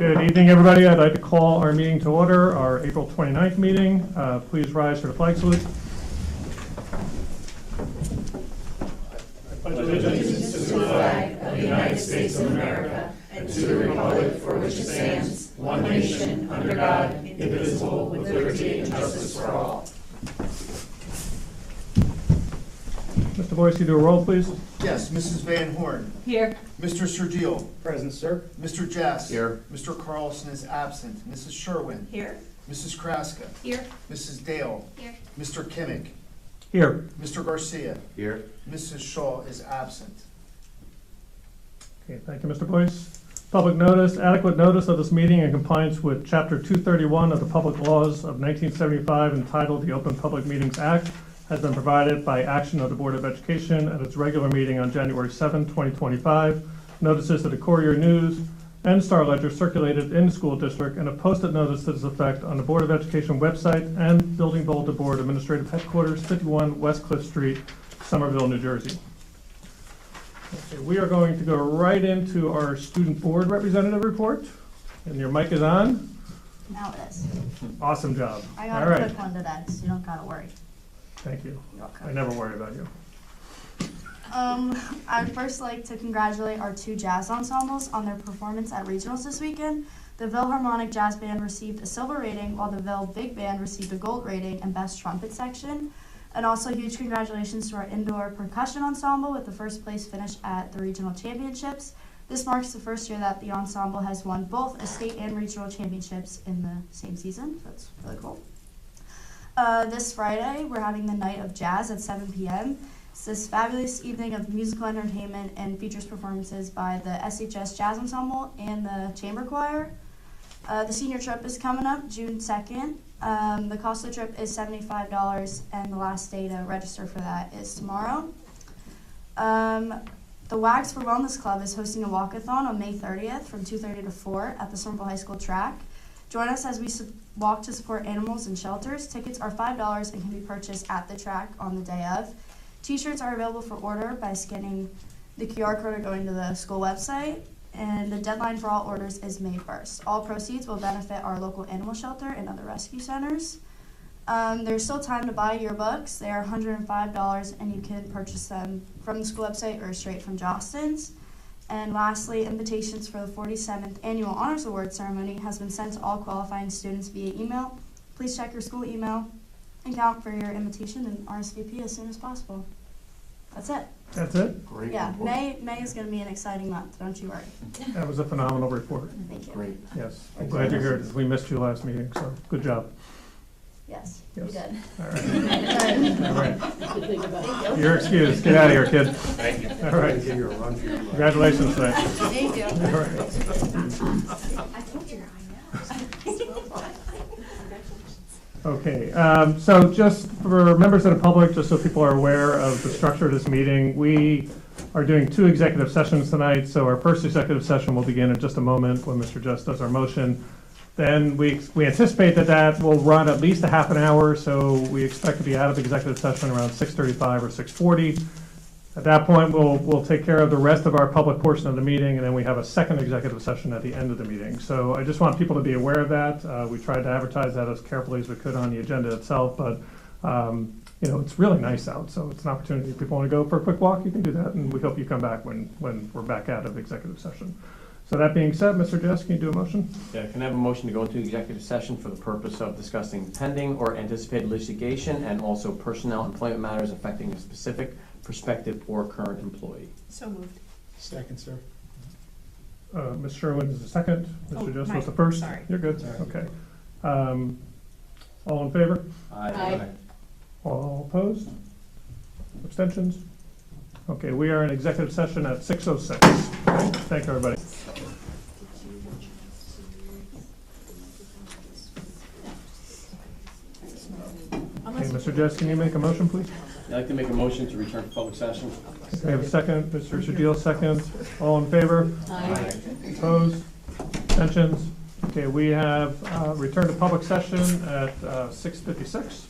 Good evening, everybody. I'd like to call our meeting to order, our April 29th meeting. Please rise for the flag salute. I pledge allegiance to the flag of the United States of America and to the republic for which it stands, one nation, under God, indivisible, with liberty and justice for all. Mr. Boyce, you do a roll, please. Yes, Mrs. Van Horn. Here. Mr. Sergio. Present, sir. Mr. Jess. Here. Mr. Carlson is absent. Mrs. Sherwin. Here. Mrs. Kraska. Here. Mrs. Dale. Here. Mr. Kimmick. Here. Mr. Garcia. Here. Mrs. Shaw is absent. Okay, thank you, Mr. Boyce. Public notice, adequate notice of this meeting in compliance with Chapter 231 of the Public Laws of 1975 entitled the Open Public Meetings Act has been provided by action of the Board of Education at its regular meeting on January 7, 2025. Notices to the Courier News and Star Ledger circulated in the school district, and a posted notice to this effect on the Board of Education website and Building Bulletin Board Administrative Headquarters, 51 West Cliff Street, Somerville, New Jersey. Okay, we are going to go right into our student board representative report, and your mic is on. Now it is. Awesome jobe. I got All a right. quick one today, so you don't gotta worry. Thank you. You're welcome. I never worry about you. I'd first like to congratulate our two jazz ensembles on their performance at regionals this weekend. The Ville Harmonic Jazz Band received a silver rating, while the Ville Big Band received a gold rating in Best Trumpet Section. And also huge congratulations to our indoor percussion ensemble with the first place finish at the regional championships. This marks the first year that the ensemble has won both a state and regional championships in the same season, so that's really cool. This Friday, we're having the Night of Jazz at 7 p.m. It's this fabulous evening of musical entertainment and features performances by the SHS Jazz Ensemble and the Chamber Choir. The senior trip is coming up June 2nd. The cost of the trip is $75, and the last day to register for that is tomorrow. The Wags for Wellness Club is hosting a walkathon on May 30th from 2:30 to 4 at the Somerville High School track. Join us as we walk to support animals in shelters. Tickets are $5 and can be purchased at the track on the day of. T-shirts are available for order by scanning the QR code or going to the school website. And the deadline for all orders is May 1st. All proceeds will benefit our local animal shelter and other rescue centers. There's still time to buy yearbooks. They are $105 and you can purchase them from the school website or straight from Jostens. And lastly, invitations for the 47th Annual Honors Award Ceremony has been sent to all qualifying students via email. Please check your school email and count for your invitation and RSVP as soon as possible. That's it. That's it? Great. Yeah, report. May is going to be an exciting month, don't you worry. That was a phenomenal report. Thank you. Great. Yes, I'm glad you're here. We missed you last meeting, so good job. Yes, Yes. we did. All right. All right. You're excused. Get out of here, kid. Thank you. All right. Give you a run for your money. Congratulations today. Thank you. All right. I told you, Okay, so just for members of the public, just so people are aware of the structure of this meeting, we are doing 2 executive sessions tonight. So our first executive session will begin in just a moment when Mr. Just does our motion. Then we anticipate that will run at least a half an hour, so we expect to be out of executive session around 6:35 or 6:40. At that point, we'll take care of the rest of our public portion of the meeting, and then we have a second executive session at the end of the meeting. So I just want people to be aware of that. We tried to advertise that as carefully as we could on the agenda itself, but it's really nice out, so it's an opportunity. If people want to go for a quick walk, you can do that, and we hope you come back when we're back out of executive session. So that being said, Mr. Jess, can you do a motion? Yeah, can I have a motion to go into executive session for the purpose of discussing pending or anticipated litigation and also personnel employment matters affecting a specific prospective or current employee? So moved. Second, sir. Ms. Sherwin is the second. Oh, Mr. Jess right. was the first. Sorry. You're good. Sorry. Okay. All in favor? Aye. All opposed? Abstentions? Okay, we are in executive session at 6:06. Thank you, everybody. Okay, Mr. Jess, can you make a motion, please? I'd like to make a motion to return to public session. We have a second. Mr. Shadil, second. All in favor? Aye. Opposed? Abstentions? Okay, we have returned to public session at 6:56.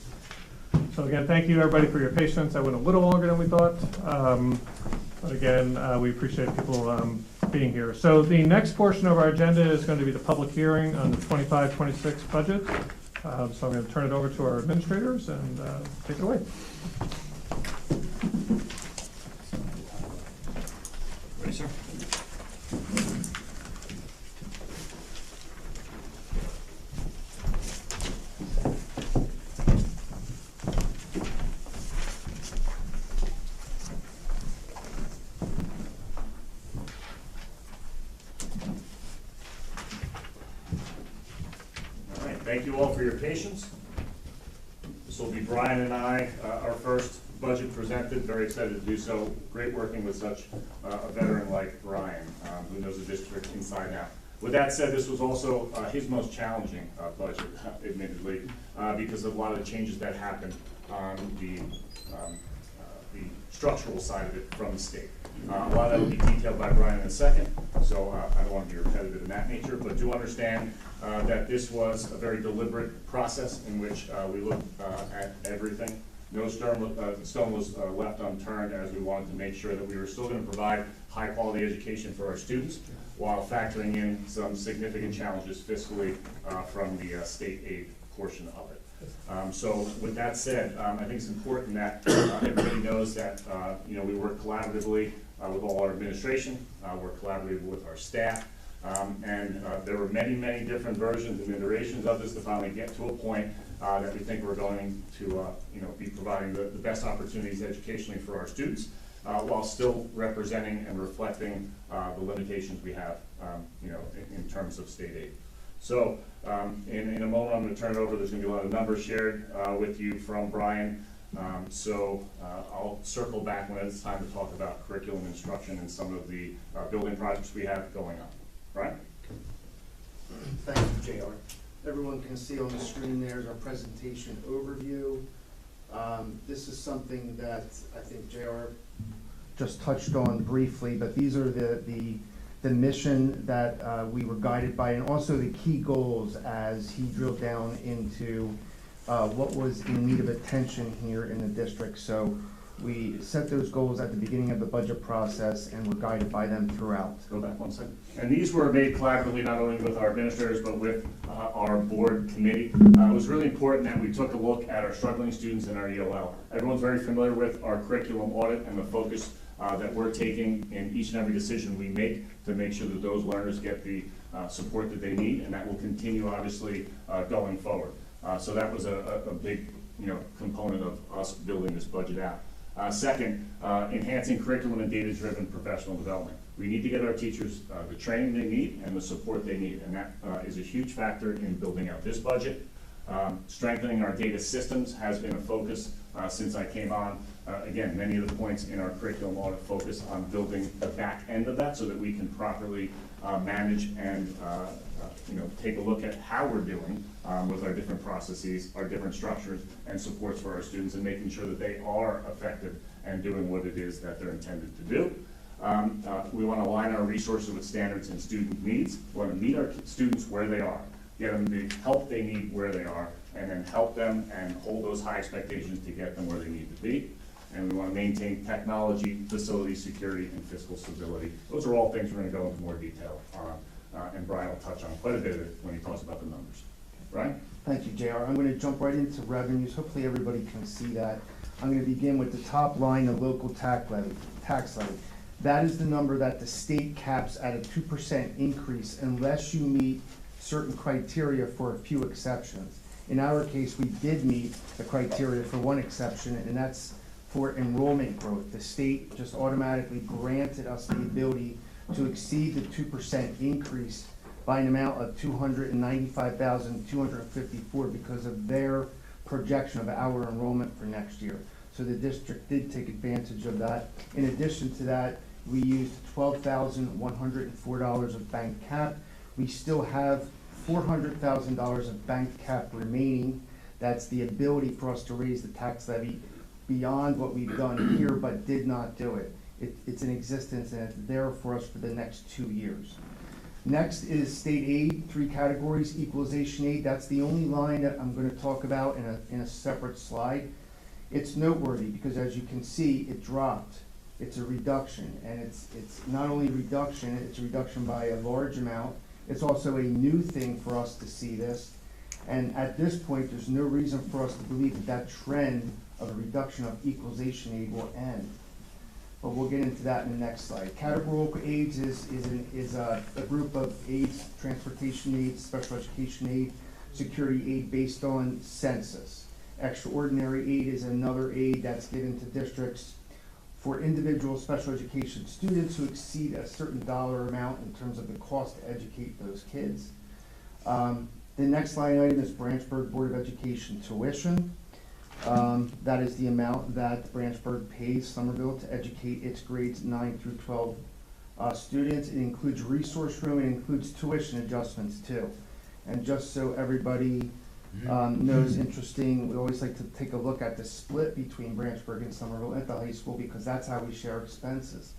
So again, thank you, everybody, for your patience. I went a little longer than we thought. But again, we appreciate people being here. So the next portion of our agenda is going to be the public hearing on the 25-26 budget. So I'm going to turn it over to our administrators and take it away. Ready, sir? All right, thank you all for your patience. This will be Brian and I, our first budget presented, very excited to do so. Great working with such a veteran like Brian, who knows the district inside and out. With that said, this was also his most challenging budget, admittedly, because of a lot of the changes that happened on the structural side of it from the state. A lot of that will be detailed by Brian in a second, so I don't want to be repetitive in that nature, but do understand that this was a very deliberate process in which we looked at everything. No stone was left unturned, as we wanted to make sure that we were still going to provide high-quality education for our students while factoring in some significant challenges fiscally from the state aid portion of it. So with that said, I think it's important that everybody knows that we work collaboratively with all our administration, work collaboratively with our staff, and there were many, many different versions and iterations of this to finally get to a point that we think we're going to be providing the best opportunities educationally for our students, while still representing and reflecting the limitations we have in terms of state aid. So in a moment, I'm going to turn it over. There's going to be a lot of numbers shared with you from Brian. So I'll circle back when it's time to talk about curriculum instruction and some of the building projects we have going on. Brian? Thank you, JR. Everyone can see on the screen there's our presentation overview. This is something that I think JR just touched on briefly, but these are the mission that we were guided by, and also the key goals as he drilled down into what was in need of attention here in the district. So we set those goals at the beginning of the budget process and were guided by them throughout. Go back one second. And these were made collaboratively not only with our administrators but with our board committee. It was really important that we took a look at our struggling students in our ELL. Everyone's very familiar with our curriculum audit and the focus that we're taking in each and every decision we make to make sure that those learners get the support that they need, and that will continue obviously going forward. So that was a big component of us building this budget out. Second, enhancing curriculum and data-driven professional development. We need to get our teachers the training they need and the support they need, and that is a huge factor in building out this budget. Strengthening our data systems has been a focus since I came on. Again, many of the points in our curriculum audit focus on building the back end of that so that we can properly manage and take a look at how we're doing with our different processes, our different structures, and supports for our students, and making sure that they are effective and doing what it is that they're intended to do. We want to align our resources with standards and student needs. We want to meet our students where they are, get them the help they need where they are, and then help them and hold those high expectations to get them where they need to be. And we want to maintain technology, facility security, and fiscal stability. Those are all things we're going to go into more detail on, and Brian will touch on quite a bit of it when he talks about the numbers. Brian? Thank you, JR. I'm going to jump right into revenues. Hopefully everybody can see that. I'm going to begin with the top line, the local tax levy. That is the number that the state caps at a 2% increase unless you meet certain criteria for a few exceptions. In our case, we did meet the criteria for one exception, and that's for enrollment growth. The state just automatically granted us the ability to exceed the 2% increase by an amount of $295,254 because of their projection of our enrollment for next year. So the district did take advantage of that. In addition to that, we used $12,104 of bank cap. We still have $400,000 of bank cap remaining. That's the ability for us to raise the tax levy beyond what we've done here, but did not do it. It's in existence and it's there for us for the next 2 years. Next is state aid, 3 categories. Equalization aid, that's the only line that I'm going to talk about in a separate slide. It's noteworthy because as you can see, it dropped. It's a reduction, and it's not only a reduction, it's a reduction by a large amount. It's also a new thing for us to see this. And at this point, there's no reason for us to believe that that trend of a reduction of equalization aid will end. But we'll get into that in the next slide. Categorical aids is a group of aids, transportation aids, special education aid, security aid based on census. Extraordinary aid is another aid that's given to districts for individual special education students who exceed a certain dollar amount in terms of the cost to educate those kids. The next line item is Branchburg Board of Education tuition. That is the amount that Branchburg pays Somerville to educate its grades 9 through 12 students. It includes resource room, it includes tuition adjustments too. And just so everybody knows, interesting, we always like to take a look at the split between Branchburg and Somerville at the high school because that's how we share expenses.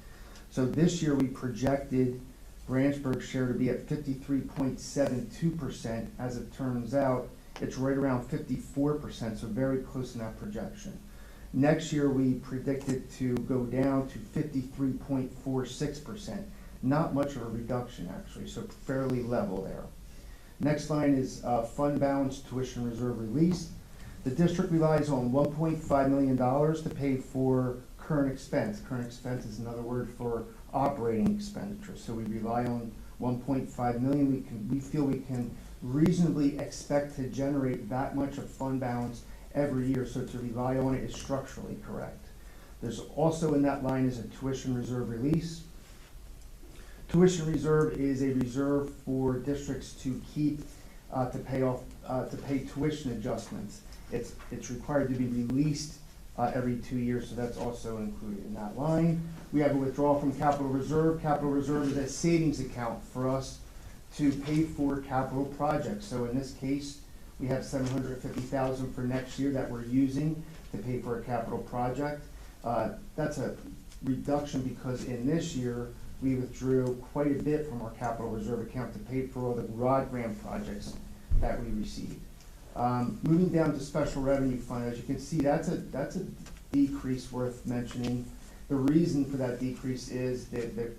So this year we projected Branchburg's share to be at 53.72%. As it turns out, it's right around 54%, so very close in that projection. Next year, we predicted to go down to 53.46%. Not much of a reduction, actually, so fairly level there. Next line is fund balance tuition reserve release. The district relies on $1.5 million to pay for current expense. Current expense is another word for operating expenditure. So we rely on $1.5 million. We feel we can reasonably expect to generate that much of fund balance every year, so to rely on it is structurally correct. There's also in that line is a tuition reserve release. Tuition reserve is a reserve for districts to keep to pay tuition adjustments. It's required to be released every 2 years, so that's also included in that line. We have a withdrawal from capital reserve. Capital reserve is a savings account for us to pay for capital projects. So in this case, we have $750,000 for next year that we're using to pay for a capital project. That's a reduction because in this year, we withdrew quite a bit from our capital reserve account to pay for all the ROD grant projects that we received. Moving down to special revenue fund, as you can see, that's a decrease worth mentioning. The reason for that decrease is that the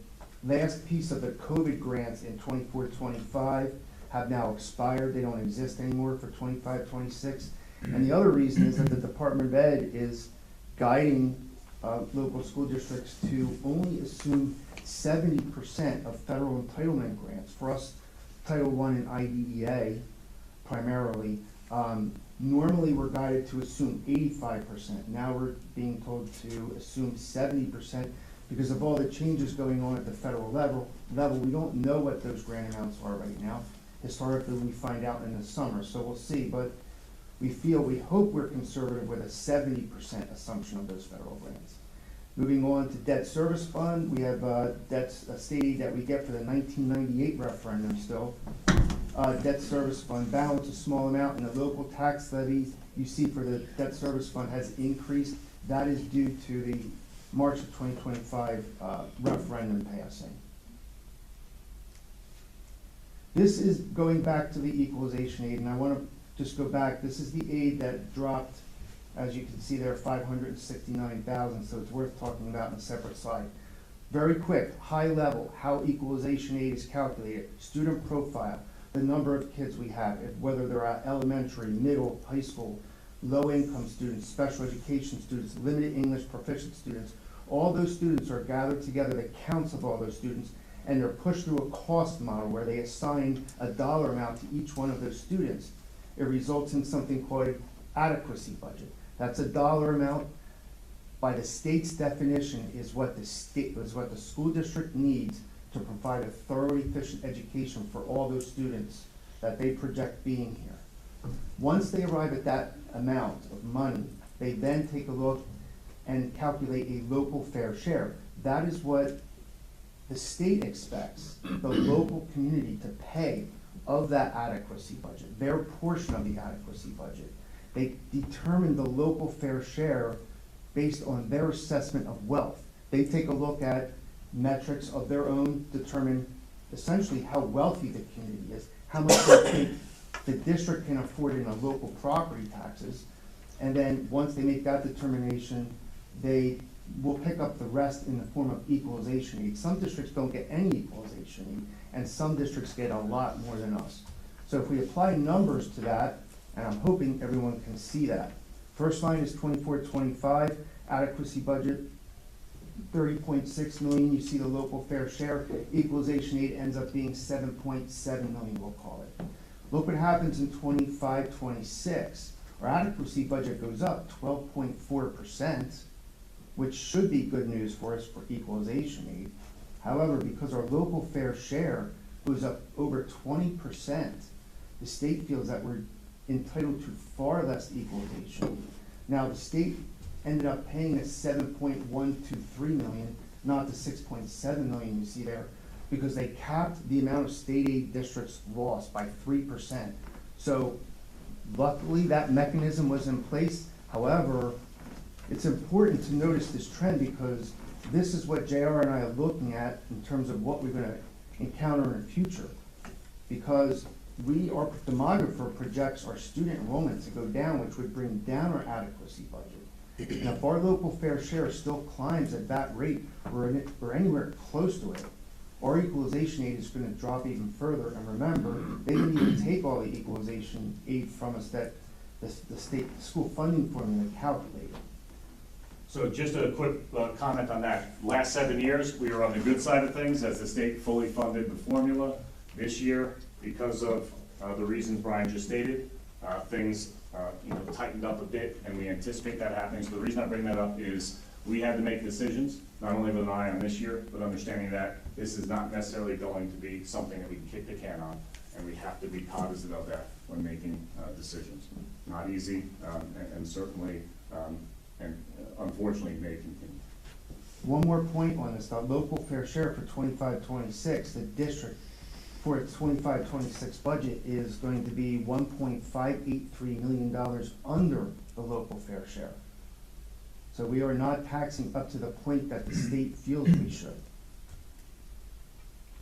last piece of the COVID grants in 24-25 have now expired. They don't exist anymore for 25-26. And the other reason is that the Department of Ed is guiding local school districts to only assume 70% of federal entitlement grants. For us, Title I and IDEA primarily, normally we're guided to assume 85%. Now we're being told to assume 70% because of all the changes going on at the federal level. We don't know what those grant amounts are right now. Historically, we find out in the summer, so we'll see. But we hope we're conservative with a 70% assumption of those federal grants. Moving on to debt service fund, we have a state aid that we get for the 1998 referendum still. Debt service fund balance, a small amount, and the local tax levy you see for the debt service fund has increased. That is due to the March of 2025 referendum passing. This is going back to the equalization aid, and I want to just go back. This is the aid that dropped, as you can see there, $569,000, so it's worth talking about in a separate slide. Very quick, high level, how equalization aid is calculated, student profile, the number of kids we have, whether they're at elementary, middle, high school, low-income students, special education students, limited English proficient students. All those students are gathered together, the counts of all those students, and they're pushed through a cost model where they assign a dollar amount to each one of those students. It results in something called an adequacy budget. That's a dollar amount. By the state's definition is what the school district needs to provide a thoroughly efficient education for all those students that they project being here. Once they arrive at that amount of money, they then take a look and calculate a local fair share. That is what the state expects the local community to pay of that adequacy budget, their portion of the adequacy budget. They determine the local fair share based on their assessment of wealth. They take a look at metrics of their own, determine essentially how wealthy the community is, how much they think the district can afford in a local property taxes, and then once they make that determination, they we'll pick up the rest in the form of equalization aid. Some districts don't get any equalization aid, and some districts get a lot more than us. So if we apply numbers to that, and I'm hoping everyone can see that. First line is 24-25, adequacy budget, 30.6 million. You see the local fair share. Equalization aid ends up being 7.7 million, we'll call it. Look what happens in 25-26. Our adequacy budget goes up 12.4%, which should be good news for us for equalization aid. However, because our local fair share goes up over 20%, the state feels that we're entitled to far less equalization. Now, the state ended up paying us 7.123 million, not the 6.7 million you see there, because they capped the amount of state aid districts lost by 3%. So luckily that mechanism was in place. However, it's important to notice this trend because this is what JR and I are looking at in terms of what we're going to encounter in the future. Because our demographer projects our student enrollment to go down, which would bring down our adequacy budget. And if our local fair share still climbs at that rate, we're anywhere close to it, our equalization aid is going to drop even further. And remember, they didn't even take all the equalization aid from us that the state school funding formula calculated. So just a quick comment on that. Last 7 years, we were on the good side of things as the state fully funded the formula. This year, because of the reasons Brian just stated, things tightened up a bit, and we anticipate that happening. So the reason I bring that up is we had to make decisions, not only with an eye on this year, but understanding that this is not necessarily going to be something that we can kick the can on, and we have to be cognizant of that when making decisions. Not easy, and certainly, and unfortunately may continue. One more point on this, the local fair share for 25-26, the district for its 25-26 budget is going to be $1.583 million under the local fair share. So we are not taxing up to the point that the state feels we should.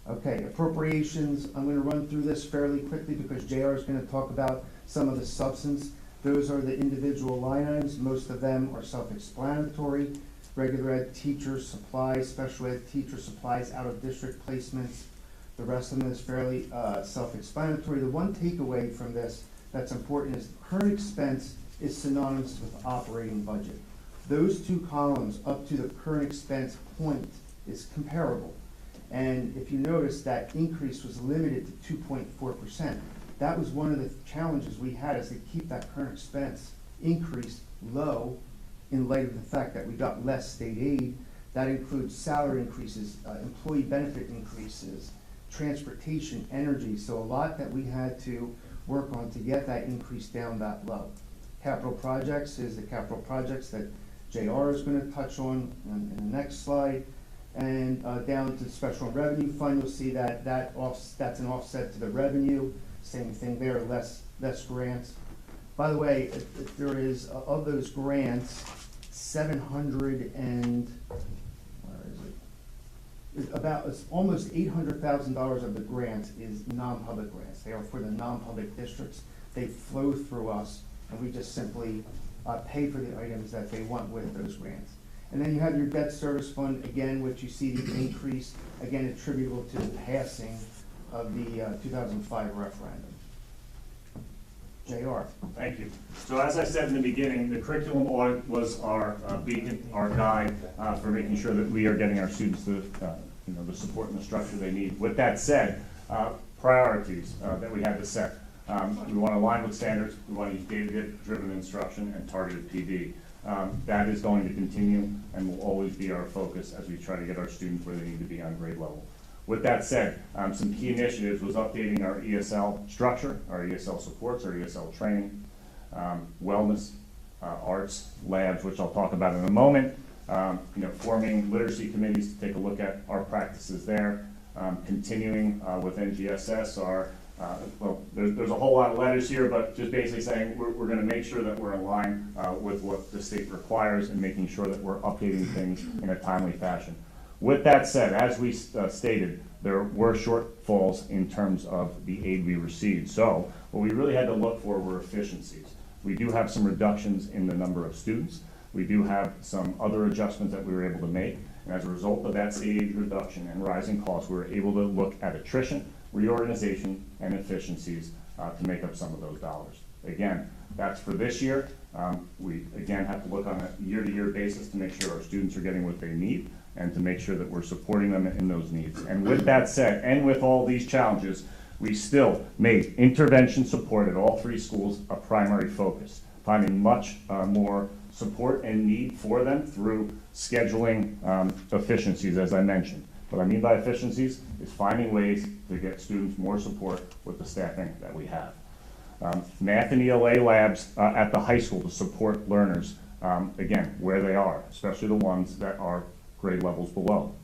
Okay, appropriations, I'm going to run through this fairly quickly because JR is going to talk about some of the substance. Those are the individual line items. Most of them are self-explanatory. Regular ed teacher supplies, special ed teacher supplies, out-of-district placements. The rest of them is fairly self-explanatory. The one takeaway from this that's important is current expense is synonymous with operating budget. Those two columns up to the current expense point is comparable. And if you notice, that increase was limited to 2.4%. That was one of the challenges we had, is to keep that current expense increase low in light of the fact that we got less state aid. That includes salary increases, employee benefit increases, transportation, energy. So a lot that we had to work on to get that increase down that low. Capital projects is the capital projects that JR is going to touch on in the next slide. And down to the special revenue fund, you'll see that that's an offset to the revenue. Same thing there, less grants. By the way, there is, of those grants, 700 and, where is it? It's almost $800,000 of the grants is non-public grants. They are for the non-public districts. They flow through us, and we just simply pay for the items that they want with those grants. And then you have your debt service fund, again, which you see the increase, again, attributable to the passing of the 2005 referendum. JR. Thank you. So as I said in the beginning, the curriculum audit was our beacon, our guide for making sure that we are getting our students the support and the structure they need. With that said, priorities that we had to set. We want to align with standards. We want to use data-driven instruction and targeted PD. That is going to continue and will always be our focus as we try to get our students where they need to be on grade level. With that said, some key initiatives was updating our ESL structure, our ESL supports, our ESL training, wellness, arts, labs, which I'll talk about in a moment, forming literacy committees to take a look at our practices there, continuing with NGSS, there's a whole lot of letters here, but just basically saying we're going to make sure that we're in line with what the state requires and making sure that we're updating things in a timely fashion. With that said, as we stated, there were shortfalls in terms of the aid we received. So what we really had to look for were efficiencies. We do have some reductions in the number of students. we do have some other adjustments that we were able to make. And as a result of that state aid reduction and rising costs, we were able to look at attrition, reorganization, and efficiencies to make up some of those dollars. Again, that's for this year. We, again, have to look on a year-to-year basis to make sure our students are getting what they need and to make sure that we're supporting them in those needs. And with that said, and with all these challenges, we still made intervention support at all 3 schools a primary focus, finding much more support and need for them through scheduling efficiencies, as I mentioned. What I mean by efficiencies is finding ways to get students more support with the staffing that we have. Math and ELA labs at the high school to support learners, again, where they are, especially the ones that are grade levels below.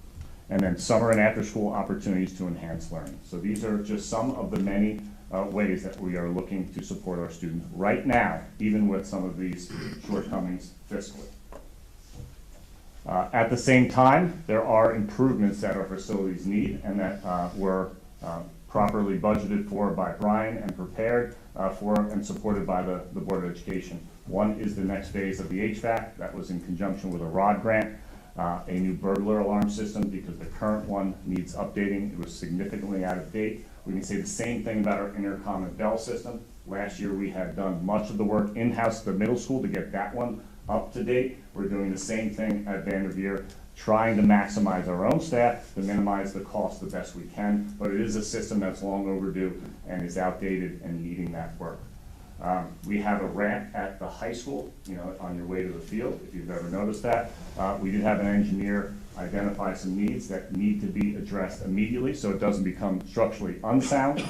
And then summer and after-school opportunities to enhance learning. So these are just some of the many ways that we are looking to support our students right now, even with some of these shortcomings fiscally. At the same time, there are improvements that our facilities need and that were properly budgeted for by Brian and prepared for and supported by the Board of Education. One is the next phase of the HVAC. That was in conjunction with a ROD grant. A new burglar alarm system because the current one needs updating. It was significantly out of date. We can say the same thing about our intercom and bell system. Last year we had done much of the work in-house at the middle school to get that one up to date. We're doing the same thing at Vanderveer, trying to maximize our own staff to minimize the cost the best we can, but it is a system that's long overdue and is outdated and needing that work. We have a ramp at the high school, on your way to the field, if you've ever noticed that. We did have an engineer identify some needs that need to be addressed immediately so it doesn't become structurally unsound.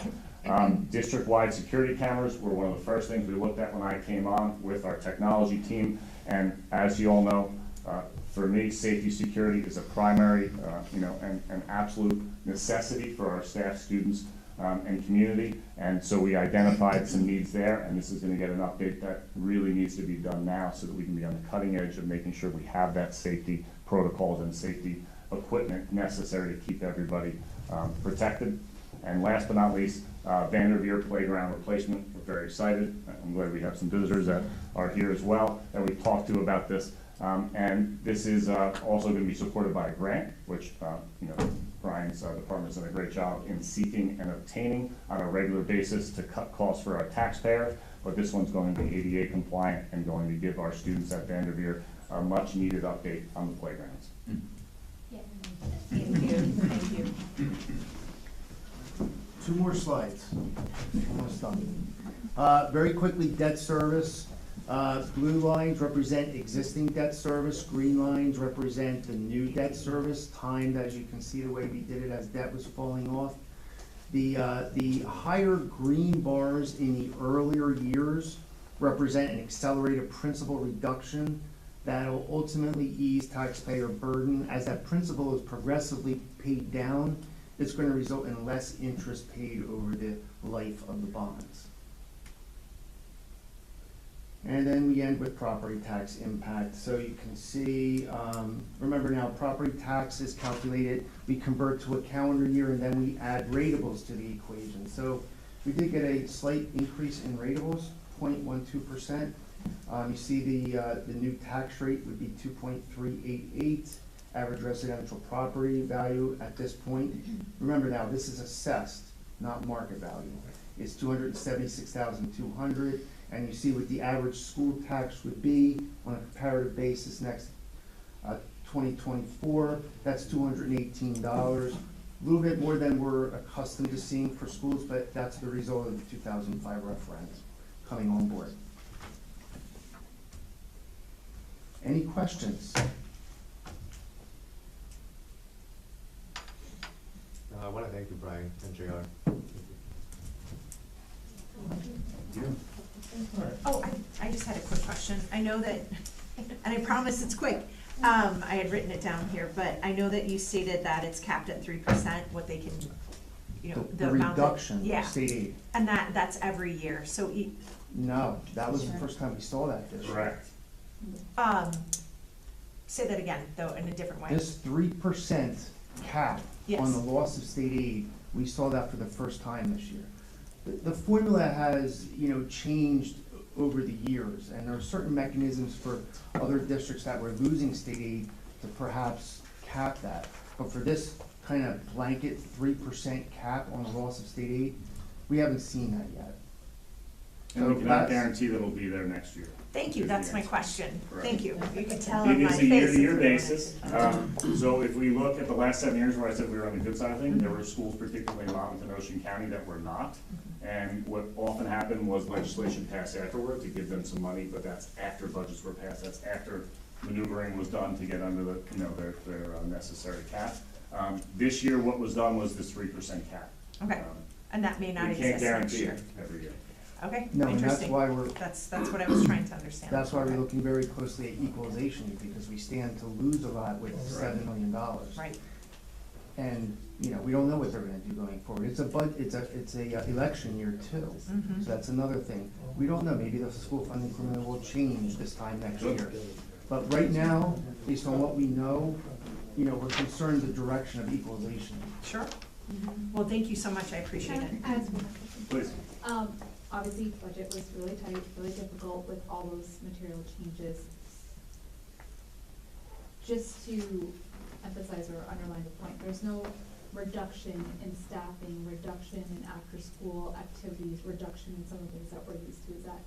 District-wide security cameras were one of the first things we looked at when I came on with our technology team. And as you all know, for me, safety security is a primary, an absolute necessity for our staff, students, and community. And so we identified some needs there, and this is going to get an update that really needs to be done now so that we can be on the cutting edge of making sure we have that safety protocols and safety equipment necessary to keep everybody protected. And last but not least, Vanderveer playground replacement. We're very excited. I'm glad we have some visitors that are here as well that we've talked to about this. And this is also going to be supported by a grant, which Brian's department's done a great job in seeking and obtaining on a regular basis to cut costs for our taxpayers. But this one's going to be ADA compliant and going to give our students at Vanderveer a much needed update on the playgrounds. Thank you, thank you. 2 more slides. Almost done. Very quickly, debt service. Blue lines represent existing debt service. Green lines represent the new debt service, timed, as you can see the way we did it as debt was falling off. The higher green bars in the earlier years represent an accelerated principal reduction that will ultimately ease taxpayer burden. As that principal is progressively paid down, it's going to result in less interest paid over the life of the bonds. And then we end with property tax impact. So you can see, remember now, property tax is calculated, we convert to a calendar year, and then we add ratables to the equation. So we did get a slight increase in ratables, 0.12%. You see the new tax rate would be 2.388. Average residential property value at this point. Remember now, this is assessed, not market value. It's $276,200. And you see what the average school tax would be on a comparative basis next 2024. That's $218. A little bit more than we're accustomed to seeing for schools, but that's the result of the 2005 referendum coming on board. Any questions? I want to thank you, Brian and JR. Oh, I just had a quick question. I know that, and I promise it's quick. I had written it down here, but I know that you stated that it's capped at 3%, what they can, The amount that- reduction yeah. of state aid. And that's every year, so, No, that was the first time we saw that this year. Correct. say that again, though, in a different way. This 3% cap Yes. on the loss of state aid, we saw that for the first time this year. The formula has, changed over the years. And there are certain mechanisms for other districts that were losing state aid to perhaps cap that. But for this kind of blanket 3% cap on the loss of state aid, we haven't seen that yet. And we cannot guarantee that it'll be there next year. Thank you, that's my question. Correct. Thank you. You can tell It on my is face. a year-to-year basis. So if we look at the last 7 years where I said we were on the good side of things, there were schools, particularly in Monmouth and Ocean County, that were not. And what often happened was legislation passed afterward to give them some money, but that's after budgets were passed. That's after maneuvering was done to get under the, their necessary cap. This year, what was done was this 3% cap. Okay, and that may not We can't exist next guarantee year. it every year. Okay, No, and that's interesting. why we're, That's what I was trying to understand. that's why we're looking very closely at equalization, because we stand to lose a lot with $7 million. Right, And, we don't know what they're gonna do going forward. It's a election year too. Mhm. So that's another thing. We don't know, maybe the school funding formula will change this time next year. But right now, based on what we know, we're concerned the direction of equalization. sure. Well, thank you so much, I appreciate it. Can I ask one question? Please. Obviously, budget was really tight, really difficult with all those material changes. Just to emphasize or underline the point, there's no reduction in staffing, reduction in after-school activities, reduction in some of the things that we're used to. Is that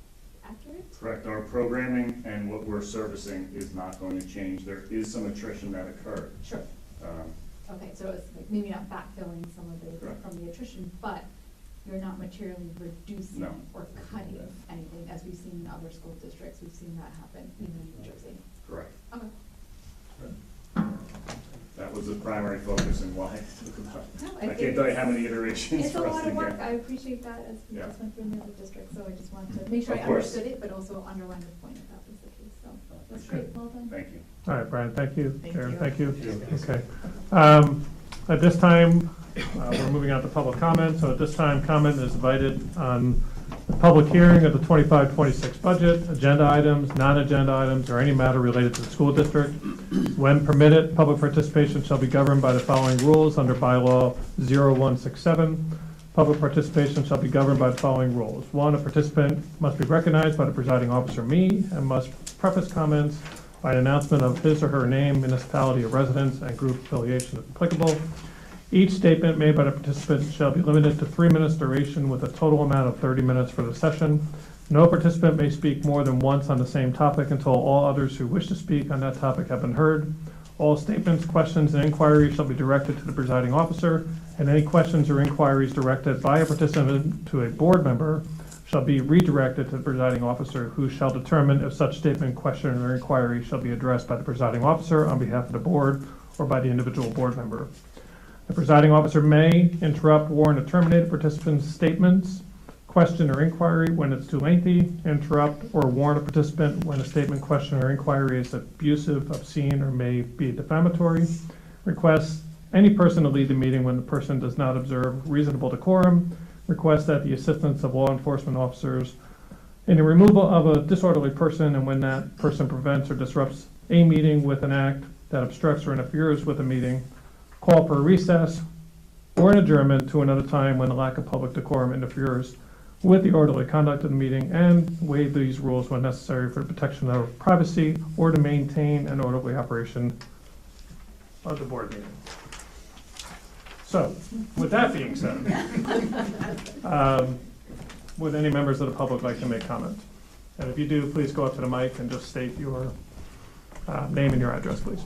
accurate? Correct. Our programming and what we're servicing is not going to change. There is some attrition that occurred. Sure. Okay, so it's like maybe not backfilling some of the, Correct. from the attrition, but you're not materially reducing No. or cutting anything, as we've seen in other school districts. We've seen that happen even in New Jersey. Correct. Okay. That was the primary focus and why it took about, No, I can't tell you how many iterations It's a for us lot to of work. get. I appreciate that as we Yeah. just went through in the other district, so I just wanted to make sure I Of course. understood it, but also underline the point if that was the case. So that's Appreciate great. Well done. Thank you. All right, Brian, thank you. Thank Karen, you. thank you. Okay. At this time, we're moving on to public comment. So at this time, comment is invited on the public hearing of the 25-26 budget, agenda items, non-agenda items, or any matter related to the school district. When permitted, public participation shall be governed by the following rules under bylaw 0167. Public participation shall be governed by the following rules. 1, a participant must be recognized by the presiding officer, me, and must preface comments by an announcement of his or her name, municipality of residence, and group affiliation if applicable. Each statement made by the participant shall be limited to 3 minutes duration with a total amount of 30 minutes for the session. No participant may speak more than once on the same topic until all others who wish to speak on that topic have been heard. All statements, questions, and inquiries shall be directed to the presiding officer, and any questions or inquiries directed by a participant to a board member shall be redirected to the presiding officer, who shall determine if such statement, question, or inquiry shall be addressed by the presiding officer on behalf of the board or by the individual board member. The presiding officer may interrupt, warn, or terminate a participant's statements, question, or inquiry when it's too lengthy, interrupt or warn a participant when a statement, question, or inquiry is abusive, obscene, or may be defamatory, request any person to lead the meeting when the person does not observe reasonable decorum, request that the assistance of law enforcement officers in the removal of a disorderly person, and when that person prevents or disrupts a meeting with an act that obstructs or interferes with a meeting, call for a recess or an adjournment to another time when the lack of public decorum interferes with the orderly conduct of the meeting, and waive these rules when necessary for the protection of privacy or to maintain an orderly operation of the board meeting. So, with that being said, would any members of the public like to make comment? And if you do, please go up to the mic and just state your name and your address, please.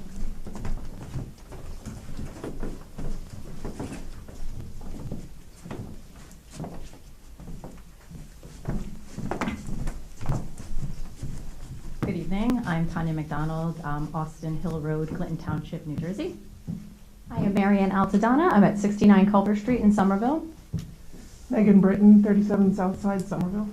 Good evening. I'm Tanya McDonald, Austin Hill Road, Clinton Township, New Jersey. I am Marianne Altadonna. I'm at 69 Culver Street in Somerville. Megan Britton, 37 Southside, Somerville.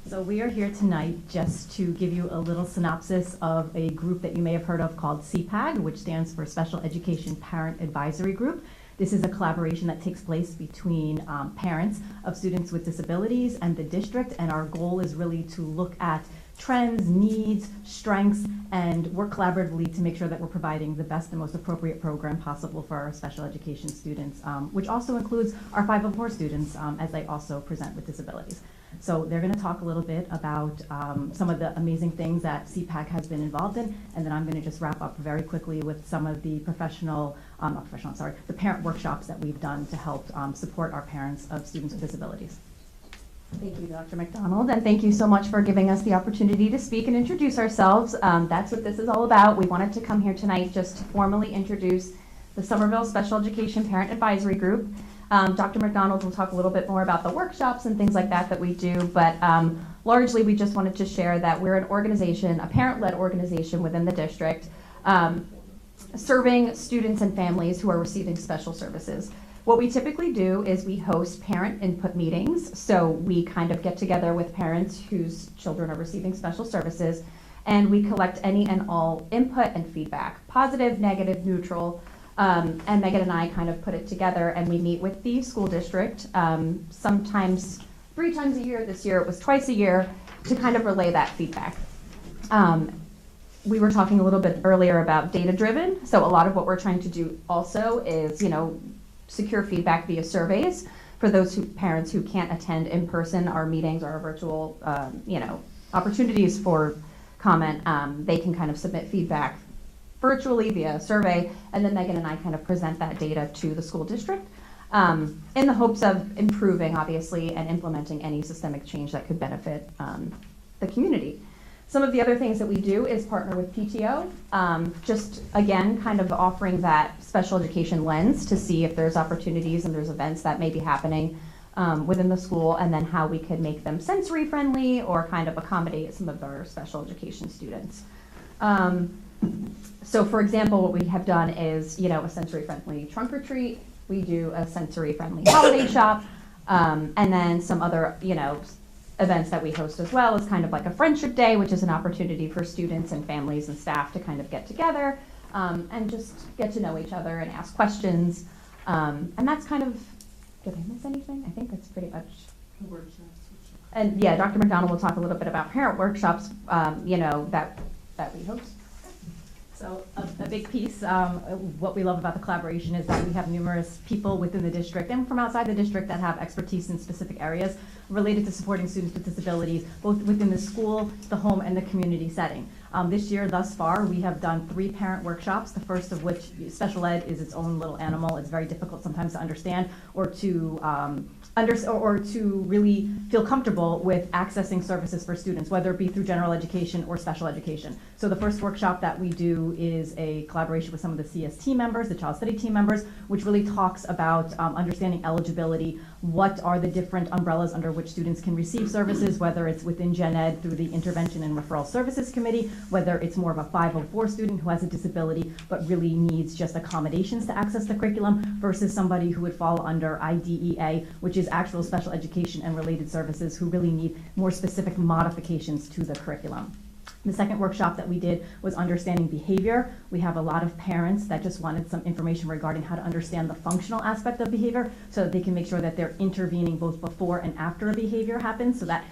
So we are here tonight just to give you a little synopsis of a group that you may have heard of called CPAG, which stands for Special Education Parent Advisory Group. This is a collaboration that takes place between parents of students with disabilities and the district, and our goal is really to look at trends, needs, strengths, and work collaboratively to make sure that we're providing the best and most appropriate program possible for our special education students, which also includes our 504 students as they also present with disabilities. So they're going to talk a little bit about some of the amazing things that CPAC has been involved in, and then I'm going to just wrap up very quickly with some of the the parent workshops that we've done to help support our parents of students with disabilities. Thank you, Dr. McDonald, and thank you so much for giving us the opportunity to speak and introduce ourselves. That's what this is all about. We wanted to come here tonight just to formally introduce the Somerville Special Education Parent Advisory Group. Dr. McDonald will talk a little bit more about the workshops and things like that we do, but largely we just wanted to share that we're an organization, a parent-led organization within the district, serving students and families who are receiving special services. What we typically do is we host parent input meetings. So we kind of get together with parents whose children are receiving special services, and we collect any and all input and feedback, positive, negative, neutral. And Megan and I kind of put it together, and we meet with the school district sometimes 3 times a year. This year it was twice a year to kind of relay that feedback. We were talking a little bit earlier about data-driven. So a lot of what we're trying to do also is, secure feedback via surveys for those parents who can't attend in person our meetings or our virtual, opportunities for comment. They can kind of submit feedback virtually via survey, and then Megan and I kind of present that data to the school district in the hopes of improving, obviously, and implementing any systemic change that could benefit the community. Some of the other things that we do is partner with PTO, just again, kind of offering that special education lens to see if there's opportunities and there's events that may be happening within the school, and then how we could make them sensory friendly or kind of accommodate some of our special education students. So for example, what we have done is, a sensory friendly trunk or treat. We do a sensory friendly holiday shop, and then some other, events that we host as well is kind of like a friendship day, which is an opportunity for students and families and staff to kind of get together and just get to know each other and ask questions. And that's kind of, did I miss anything? I think that's pretty much. And yeah, Dr. McDonald will talk a little bit about parent workshops, that we host. So a big piece, what we love about the collaboration is that we have numerous people within the district and from outside the district that have expertise in specific areas related to supporting students with disabilities, both within the school, the home, and the community setting. This year, thus far, we have done 3 parent workshops, the first of which, special ed is its own little animal. It's very difficult sometimes to understand or to really feel comfortable with accessing services for students, whether it be through general education or special education. So the first workshop that we do is a collaboration with some of the CS team members, the child study team members, which really talks about understanding eligibility, what are the different umbrellas under which students can receive services, whether it's within Gen Ed through the Intervention and Referral Services Committee, whether it's more of a 504 student who has a disability but really needs just accommodations to access the curriculum versus somebody who would fall under IDEA, which is actual special education and related services, who really need more specific modifications to the curriculum. The second workshop that we did was understanding behavior. We have a lot of parents that just wanted some information regarding how to understand the functional aspect of behavior so that they can make sure that they're intervening both before and after a behavior happens, so that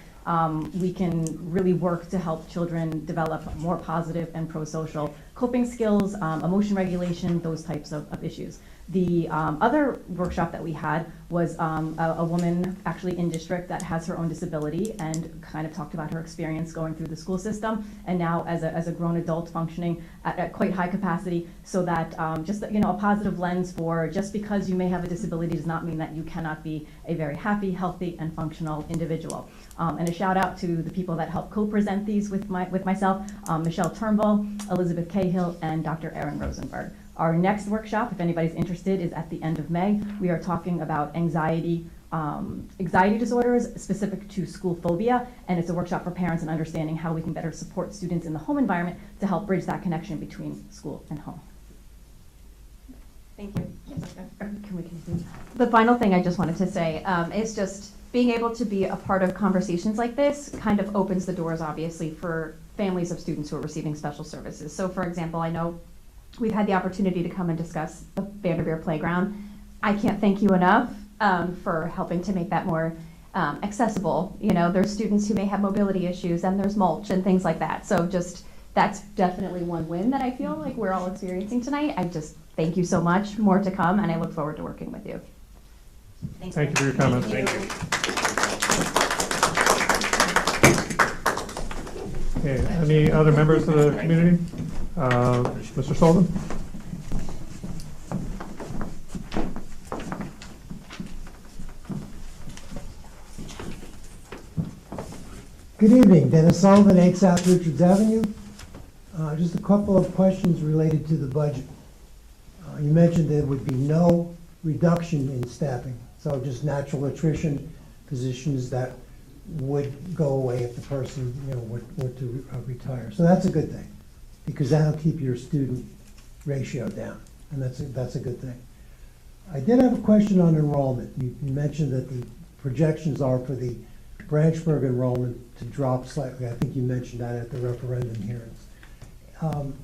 we can really work to help children develop more positive and pro-social coping skills, emotion regulation, those types of issues. The other workshop that we had was a woman actually in district that has her own disability and kind of talked about her experience going through the school system and now as a grown adult functioning at quite high capacity, so that just a positive lens for just because you may have a disability does not mean that you cannot be a very happy, healthy, and functional individual. And a shout out to the people that helped co-present these with myself, Michelle Turnbull, Elizabeth Cahill, and Dr. Erin Rosenberg. Our next workshop, if anybody's interested, is at the end of May. We are talking about anxiety disorders specific to school phobia, and it's a workshop for parents and understanding how we can better support students in the home environment to help bridge that connection between school and home. Thank you. Can we continue? The final thing I just wanted to say is just being able to be a part of conversations like this kind of opens the doors, obviously, for families of students who are receiving special services. So, for example, I know we've had the opportunity to come and discuss the Vanderveer playground. I can't thank you enough for helping to make that more accessible. There's students who may have mobility issues, and there's mulch and things like that. So just that's definitely one win that I feel like we're all experiencing tonight. I just thank you so much. More to come, and I look forward to working with you. Thank you for your comments. Thank you. Okay, any other members of the community? Mr. Sullivan? Good evening, Dennis Sullivan, 8 South Richards Avenue. Just a couple of questions related to the budget. You mentioned there would be no reduction in staffing, so just natural attrition, positions that would go away if the person, were to retire. So that's a good thing, because that'll keep your student ratio down, and that's a good thing. I did have a question on enrollment. You mentioned that the projections are for the Branchburg enrollment to drop slightly. I think you mentioned that at the referendum hearings.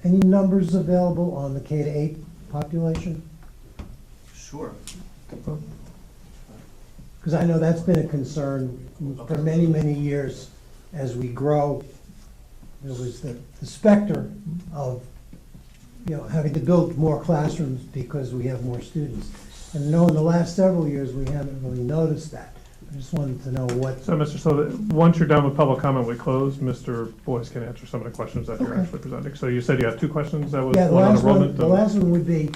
Any numbers available on the K-8 population? Sure. Because I know that's been a concern for many, many years as we grow. There was the specter of, having to build more classrooms because we have more students. And I know in the last several years, we haven't really noticed that. I just wanted to know what. So, Mr. Sullivan, once you're done with public comment, we close. Mr. Boyce can answer some of the questions that you're Okay. actually presenting. So you said you have two questions. That was Yeah, one on enrollment. the last one would be,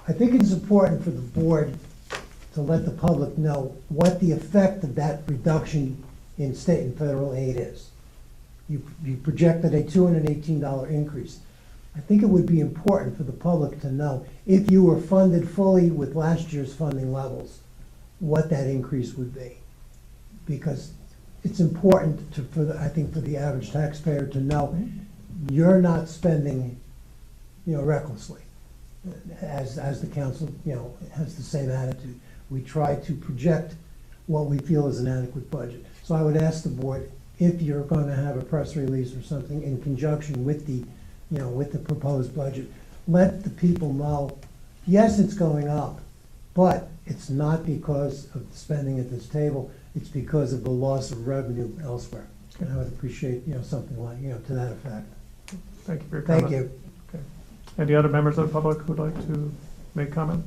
I think it's important for the board to let the public know what the effect of that reduction in state and federal aid is. You projected a $218 increase. I think it would be important for the public to know, if you were funded fully with last year's funding levels, what that increase would be. Because it's important I think for the average taxpayer to know you're not spending, recklessly. As the council, has the same attitude. We try to project what we feel is an adequate budget. So I would ask the board, if you're going to have a press release or something in conjunction with the, with the proposed budget, let the people know, yes, it's going up, but it's not because of the spending at this table, it's because of the loss of revenue elsewhere. And I would appreciate, something like, to that effect. Thank you for your comment. Thank you. Okay. Any other members of the public who'd like to make comment?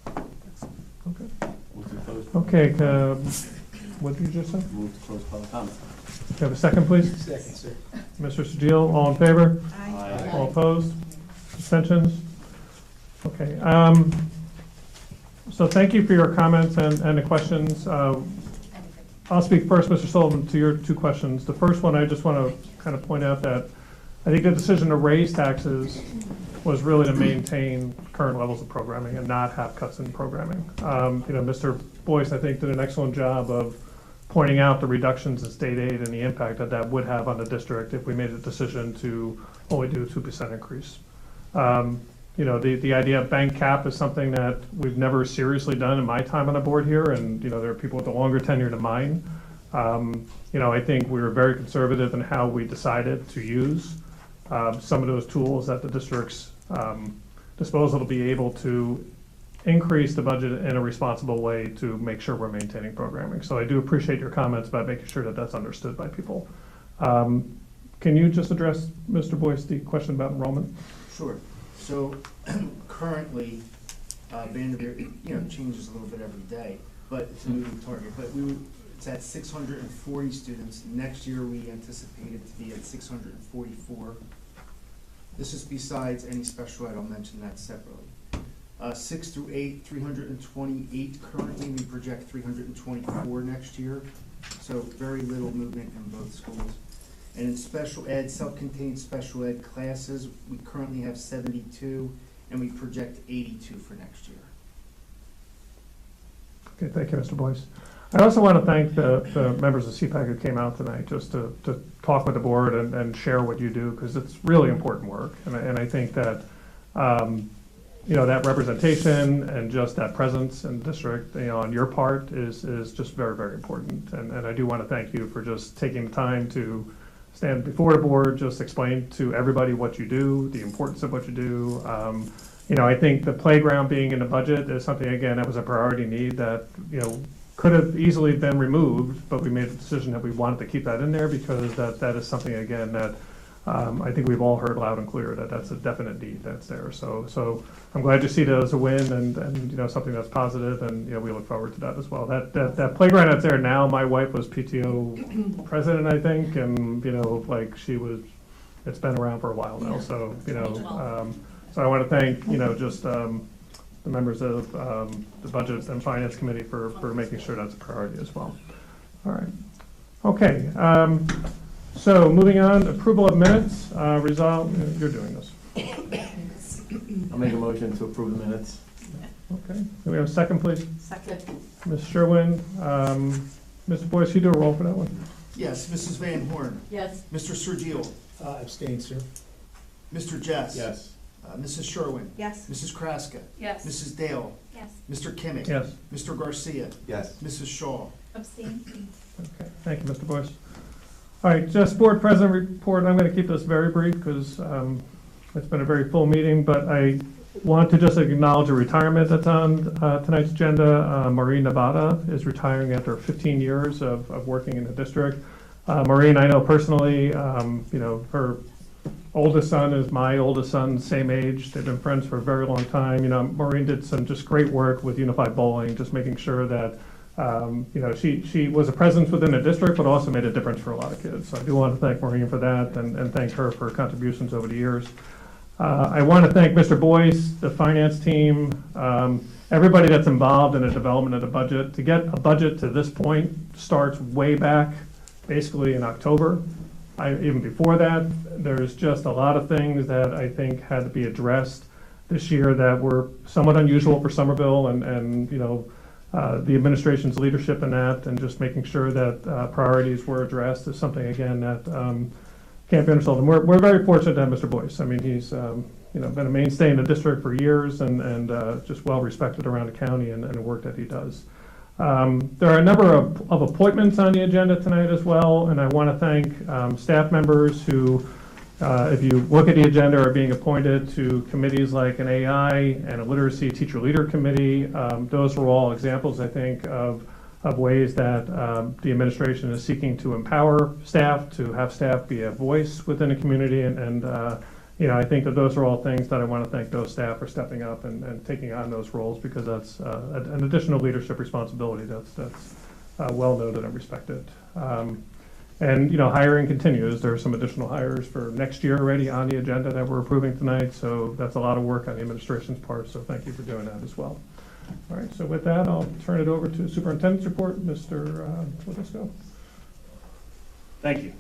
Okay. Move to close. Okay, what did you just say? Move to close public comment. Can I have a second, please? Second, sir. Mr. Sedil, all in favor? Aye. All opposed? Abstentions? Okay. So thank you for your comments and the questions. I'll speak first, Mr. Sullivan, to your two questions. The first one, I just want to kind of point out that I think the decision to raise taxes was really to maintain current levels of programming and not have cuts in programming. Mr. Boyce, I think, did an excellent job of pointing out the reductions in state aid and the impact that that would have on the district if we made a decision to only do a 2% increase. The idea of bank cap is something that we've never seriously done in my time on the board here, and there are people with a longer tenure than mine. I think we were very conservative in how we decided to use some of those tools at the district's disposal to be able to increase the budget in a responsible way to make sure we're maintaining programming. So I do appreciate your comments about making sure that that's understood by people. Can you just address, Mr. Boyce, the question about enrollment? Sure. So currently, Vanderveer, changes a little bit every day, but it's a moving target. But it's at 640 students. Next year, we anticipate it to be at 644. This is besides any special ed. I'll mention that separately. 6 through 8, 328 currently. We project 324 next year. So very little movement in both schools. And in special ed, self-contained special ed classes, we currently have 72, and we project 82 for next year. Okay, thank you, Mr. Boyce. I also want to thank the members of CPAC who came out tonight just to talk with the board and share what you do, because it's really important work. And I think that, that representation and just that presence in the district, on your part is just very, very important. And I do want to thank you for just taking the time to stand before the board, just explain to everybody what you do, the importance of what you do. I think the playground being in the budget is something, again, that was a priority need that, could have easily been removed, but we made the decision that we wanted to keep that in there because that is something, again, that I think we've all heard loud and clear that that's a definite need that's there. So I'm glad to see that as a win and something that's positive, and we look forward to that as well. That playground that's there now, my wife was PTO president, I think, and it's been around for a while now. So so I want to thank the members of the Budget and Finance Committee for making sure that's a priority as well. All right. Okay. So moving on, approval of minutes. You're doing this. I'll make a motion to approve the minutes. Okay. Can we have a second, please? Second. Ms. Sherwin. Mr. Boyce, can you do a roll for that one? Yes, Mrs. Van Horn, Yes. Mr. Sergio, Abstain, sir. Mr. Jess. Yes. Mrs. Sherwin, Yes. Mrs. Kraska, Yes. Mrs. Dale, Yes. Mr. Kimmick. Yes. Mr. Garcia, Yes. Mrs. Shaw. Abstain. Okay. Thank you, Mr. Boyce. All right, just board president report. I'm going to keep this very brief because it's been a very full meeting, but I want to just acknowledge a retirement that's on tonight's agenda. Maureen Nevada is retiring after 15 years of working in the district. Maureen, I know personally, her oldest son is my oldest son, same age. They've been friends for a very long time. Maureen did some just great work with Unified Bowling, just making sure that she was a presence within the district, but also made a difference for a lot of kids. So I do want to thank Maureen for that and thank her for her contributions over the years. I want to thank Mr. Boyce, the finance team, everybody that's involved in the development of the budget. To get a budget to this point starts way back, basically in October. Even before that, there's just a lot of things that I think had to be addressed this year that were somewhat unusual for Somerville and the administration's leadership in that, and just making sure that priorities were addressed is something, again, that can't be undersold. And we're very fortunate to have Mr. Boyce. I mean, he's been a mainstay in the district for years and just well respected around the county and the work that he does. There are a number of appointments on the agenda tonight as well, and I want to thank staff members who, if you look at the agenda, are being appointed to committees like an AI and a literacy teacher leader committee. Those are all examples, I think, of ways that the administration is seeking to empower staff, to have staff be a voice within the community, and I think that those are all things that I want to thank those staff for stepping up and taking on those roles, because that's an additional leadership responsibility that's well noted and respected. And hiring continues. There are some additional hires for next year already on the agenda that we're approving tonight, so that's a lot of work on the administration's part, so thank you for doing that as well. All right, so with that, I'll turn it over to Superintendent's report. Mr. Wadisco. Thank you.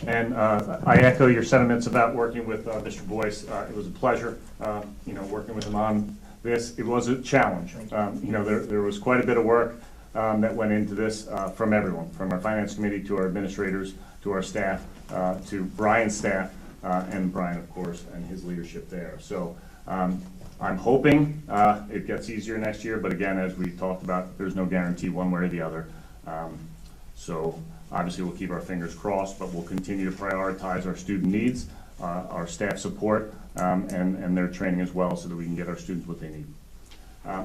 And I echo your sentiments about working with Mr. Boyce. It was a pleasure, working with him on this. It was a challenge. There was quite a bit of work that went into this from everyone, from our finance committee to our administrators, to our staff, to Brian's staff, and Brian, of course, and his leadership there. So I'm hoping it gets easier next year, but again, as we talked about, there's no guarantee one way or the other. So obviously we'll keep our fingers crossed, but we'll continue to prioritize our student needs, our staff support, and their training as well, so that we can get our students what they need.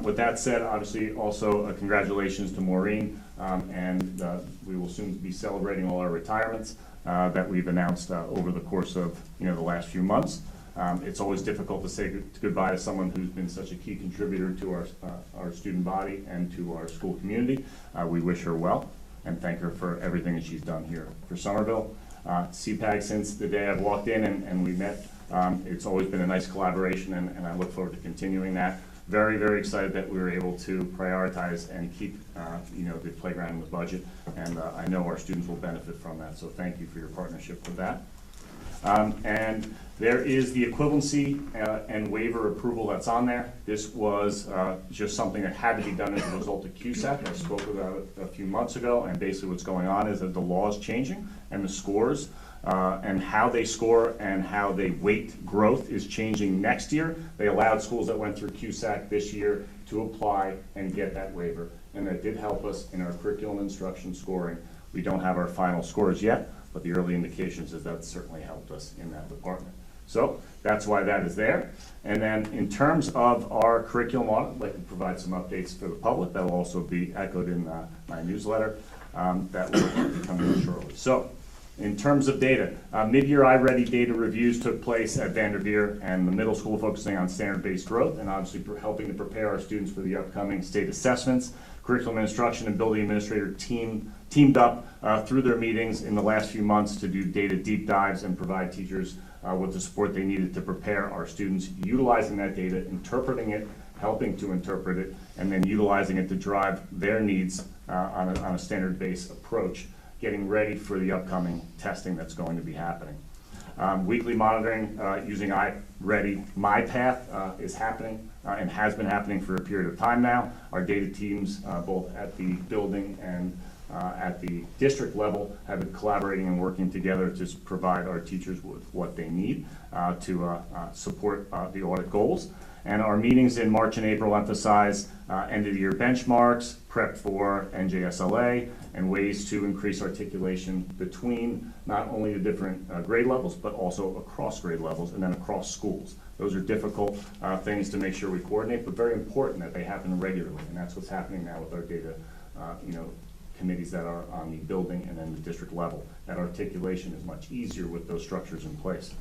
With that said, obviously also congratulations to Maureen, and we will soon be celebrating all our retirements that we've announced over the course of the last few months. It's always difficult to say goodbye to someone who's been such a key contributor to our student body and to our school community. We wish her well and thank her for everything that she's done here for Somerville. CPAG, since the day I've walked in and we met, it's always been a nice collaboration, and I look forward to continuing that. Very, very excited that we were able to prioritize and keep the playground in the budget, and I know our students will benefit from that, so thank you for your partnership with that. And there is the equivalency and waiver approval that's on there. This was just something that had to be done as a result of CUSAC. I spoke about it a few months ago, and basically what's going on is that the law is changing, and the scores and how they score and how they weight growth is changing next year. They allowed schools that went through CUSAC this year to apply and get that waiver, and that did help us in our curriculum instruction scoring. We don't have our final scores yet, but the early indications is that certainly helped us in that department. So that's why that is there. And then in terms of our curriculum audit, I'd like to provide some updates for the public. That will also be echoed in my newsletter that will be coming shortly. So In terms of data, mid-year iReady data reviews took place at Vanderveer and the middle school, focusing on standard-based growth and obviously helping to prepare our students for the upcoming state assessments. Curriculum and instruction and building administrator teamed up through their meetings in the last few months to do data deep dives and provide teachers with the support they needed to prepare our students, utilizing that data, interpreting it, helping to interpret it, and then utilizing it to drive their needs on a standard-based approach, getting ready for the upcoming testing that's going to be happening. Weekly monitoring using iReady MyPath is happening and has been happening for a period of time now. Our data teams, both at the building and at the district level, have been collaborating and working together to provide our teachers with what they need to support the audit goals. And our meetings in March and April emphasize end-of-the-year benchmarks, prep for NJSLA, and ways to increase articulation between not only the different grade levels, but also across grade levels and then across schools. Those are difficult things to make sure we coordinate, but very important that they happen regularly, and that's what's happening now with our data committees that are on the building and then the district level. That articulation is much easier with those structures in place.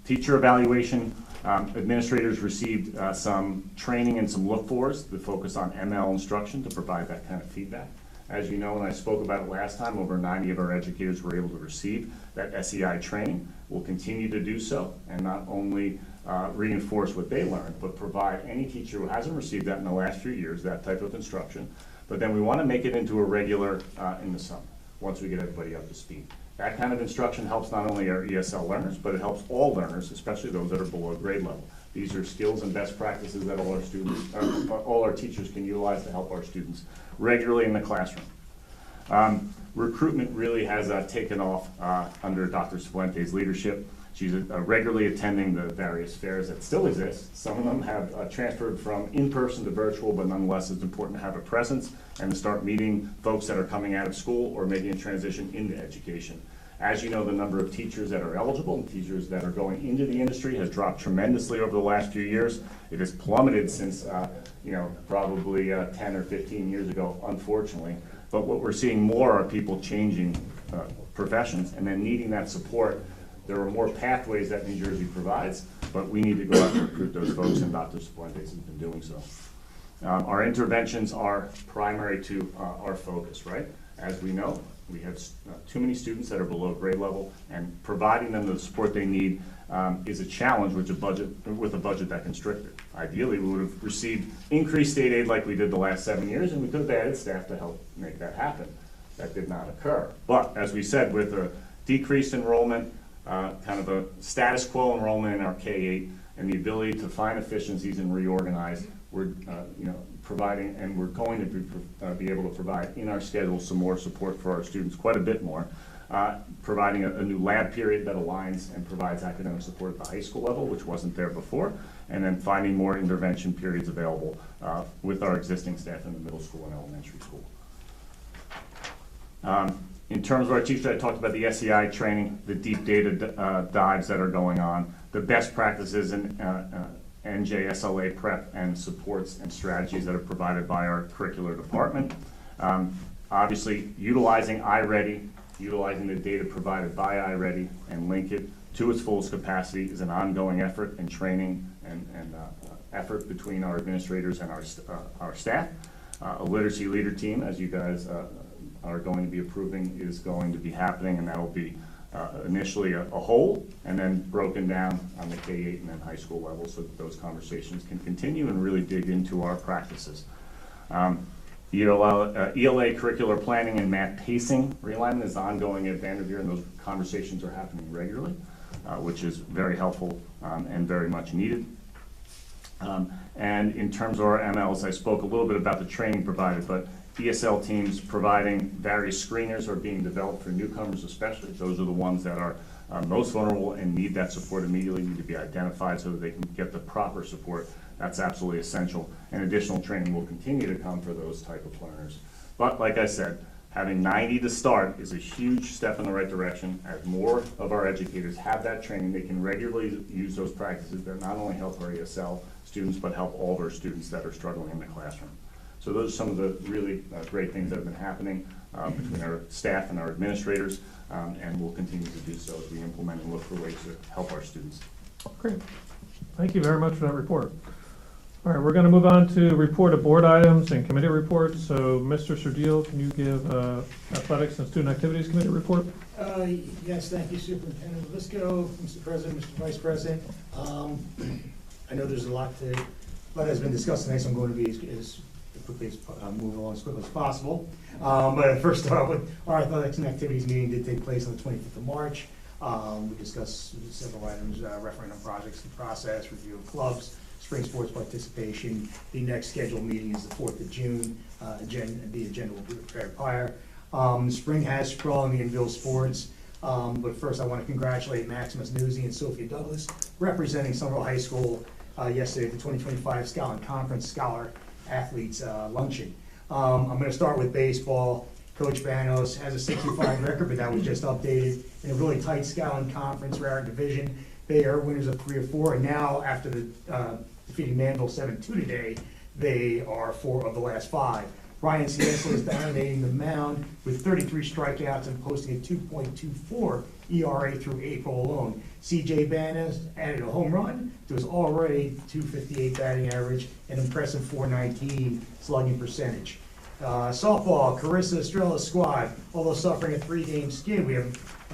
Teacher evaluation, administrators received some training and some look-fors to focus on ML instruction to provide that kind of feedback. As you know, and I spoke about it last time, over 90 of our educators were able to receive that SEI training. We'll continue to do so, and not only reinforce what they learned, but provide any teacher who hasn't received that in the last few years, that type of instruction. But then we want to make it into a regular in the summer, once we get everybody up to speed. That kind of instruction helps not only our ESL learners, but it helps all learners, especially those that are below grade level. These are skills and best practices that all our students, all our teachers can utilize to help our students regularly in the classroom. Recruitment really has taken off under Dr. Cifuente's leadership. She's regularly attending the various fairs that still exist. Some of them have transferred from in-person to virtual, but nonetheless it's important to have a presence and to start meeting folks that are coming out of school or making a transition into education. As you know, the number of teachers that are eligible and teachers that are going into the industry has dropped tremendously over the last few years. It has plummeted since, probably 10 or 15 years ago, unfortunately. But what we're seeing more are people changing professions and then needing that support. There are more pathways that New Jersey provides, but we need to go out and recruit those folks, and Dr. Cifuentes has been doing so. Our interventions are primary to our focus, right? As we know, we have too many students that are below grade level, and providing them the support they need is a challenge with a budget that constricted. Ideally, we would have received increased state aid like we did the last 7 years, and we could have added staff to help make that happen. That did not occur. But as we said, with a decreased enrollment, kind of a status quo enrollment in our K-8, and the ability to find efficiencies and reorganize, we're providing, and we're going to be able to provide in our schedule some more support for our students, quite a bit more. Providing a new lab period that aligns and provides academic support at the high school level, which wasn't there before, and then finding more intervention periods available with our existing staff in the middle school and elementary school. In terms of our teachers, I talked about the SEI training, the deep data dives that are going on, the best practices in NJSLA prep and supports and strategies that are provided by our curricular department. Obviously, utilizing iReady, utilizing the data provided by iReady and link it to its fullest capacity is an ongoing effort and training and effort between our administrators and our staff. A literacy leader team, as you guys are going to be approving, is going to be happening, and that will be initially a whole and then broken down on the K-8 and then high school level so that those conversations can continue and really dig into our practices. ELA curricular planning and math pacing realignment is ongoing at Vanderveer, and those conversations are happening regularly, which is very helpful and very much needed. And in terms of our MLs, I spoke a little bit about the training provided, but ESL teams providing various screeners are being developed for newcomers especially. Those are the ones that are most vulnerable and need that support immediately, need to be identified so that they can get the proper support. That's absolutely essential. And additional training will continue to come for those type of learners. But like I said, having 90 to start is a huge step in the right direction. As more of our educators have that training, they can regularly use those practices that not only help our ESL students, but help all of our students that are struggling in the classroom. So those are some of the really great things that have been happening. between our staff and our administrators, and we'll continue to do so as we implement and look for ways to help our students. Great. Thank you very much for that report. All right, we're going to move on to report of board items and committee reports. So, Mr. Sardillo, can you give Athletics and Student Activities Committee report? Yes, thank you, Superintendent Lisco, Mr. President, Mr. Vice President. I know there's a lot has been discussed tonight, so I'm going to be as quickly as, move along as quickly as possible. But first start with our Athletics and Activities meeting did take place on the 25th of March. We discussed several items, referendum projects in process, review of clubs, spring sports participation. The next scheduled meeting is the 4th of June. The agenda will be prepared prior. Spring has sprung in Ville sports, but first I want to congratulate Maximus Nuzzi and Sophia Douglas, representing Somerville High School yesterday at the 2025 Scotland Conference Scholar Athletes Luncheon. I'm going to start with baseball. Coach Banos has a 65 record, but that was just updated in a really tight Scotland Conference rare division. They are winners of 3 or 4, and now after the defeating Manville 7-2 today, they are 4 of the last 5. Ryan Ciesla is dominating the mound with 33 strikeouts and posting a 2.24 ERA through April alone. CJ Banas added a home run to his already .258 batting average, an impressive .419 slugging percentage. Softball, Carissa Estrella's squad, although suffering a 3-game skid,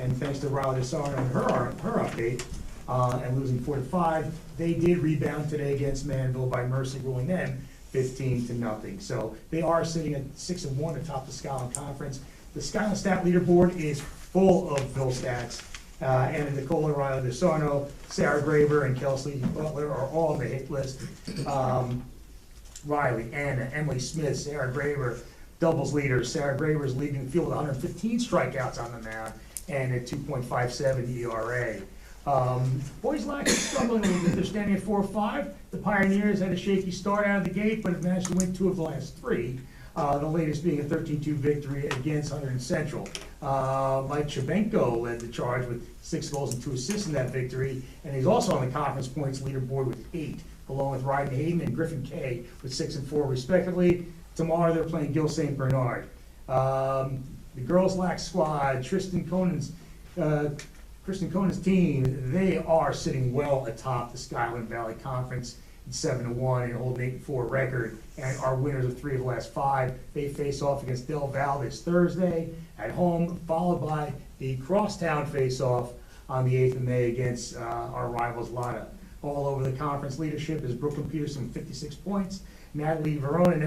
and thanks to Riley DeSarno and her update, and losing 4-5, they did rebound today against Manville by mercy ruling them 15-0. So they are sitting at 6-1 atop the Scotland Conference. The Scotland stat leaderboard is full of Ville stats. Anna Nicola, Riley DeSarno, Sarah Graber, and Kelsey Butler are all on the hit list. Riley, Anna, Emily Smith, Sarah Graber, doubles leaders. Sarah Graber is leading the field with 115 strikeouts on the mound and a 2.57 ERA. Boys Lac is struggling a little bit. They're standing at 4-5. The Pioneers had a shaky start out of the gate, but have managed to win 2 of the last 3. The latest being a 13-2 victory against Hunter Central. Mike Chabenko led the charge with 6 goals and 2 assists in that victory, and he's also on the conference points leaderboard with 8, along with Ryden Hayden and Griffin Kay with 6 and 4 respectively. Tomorrow they're playing Gil St. Bernard. The Girls Lac squad, Kristen Conan's team, they are sitting well atop the Skyland Valley Conference at 7-1 and hold an 8-4 record, and are winners of 3 of the last 5. They face off against Del Val this Thursday at home, followed by the crosstown face-off on the 8th of May against our rivals Lada. All over the conference leadership is Brooklyn Peterson with 56 points. Natalie Verona and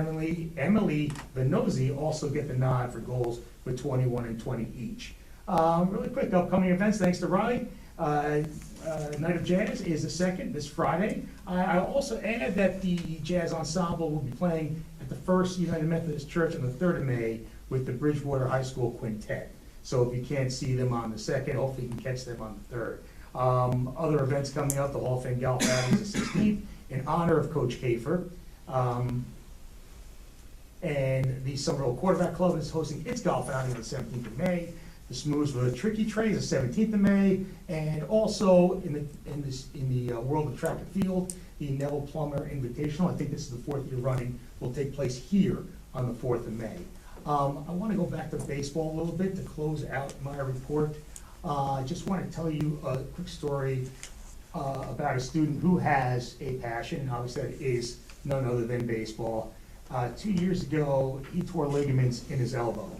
Emily Venozzi also get the nod for goals with 21 and 20 each. Really quick upcoming events, thanks to Riley. Night of Jazz is the 2nd, this Friday. I'll also add that the Jazz Ensemble will be playing at the First United Methodist Church on the 3rd of May with the Bridgewater High School Quintet. So if you can't see them on the 2nd, hopefully you can catch them on the 3rd. Other events coming up, the Hall of Fame Golf Outing is the 16th in honor of Coach Kafer. And the Somerville Quarterback Club is hosting its golf outing on the 17th of May. The Smoothsville Tricky Tray is the 17th of May, and also in the World of Track and Field, the Neville Plummer Invitational, I think this is the 4th year running, will take place here on the 4th of May. I want to go back to baseball a little bit to close out my report. I just want to tell you a quick story about a student who has a passion, and obviously that is none other than baseball. 2 years ago, he tore ligaments in his elbow.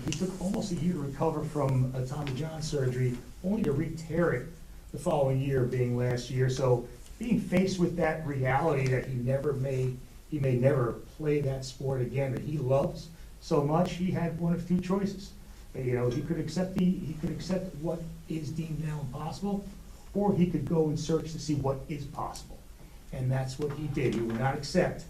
He took almost a year to recover from a Tommy John surgery, only to re-tear it the following year, being last year. So being faced with that reality that he may never play that sport again that he loves so much, he had one of 2 choices. You know, he could accept what is deemed now impossible, or he could go and search to see what is possible. And that's what he did. He would not accept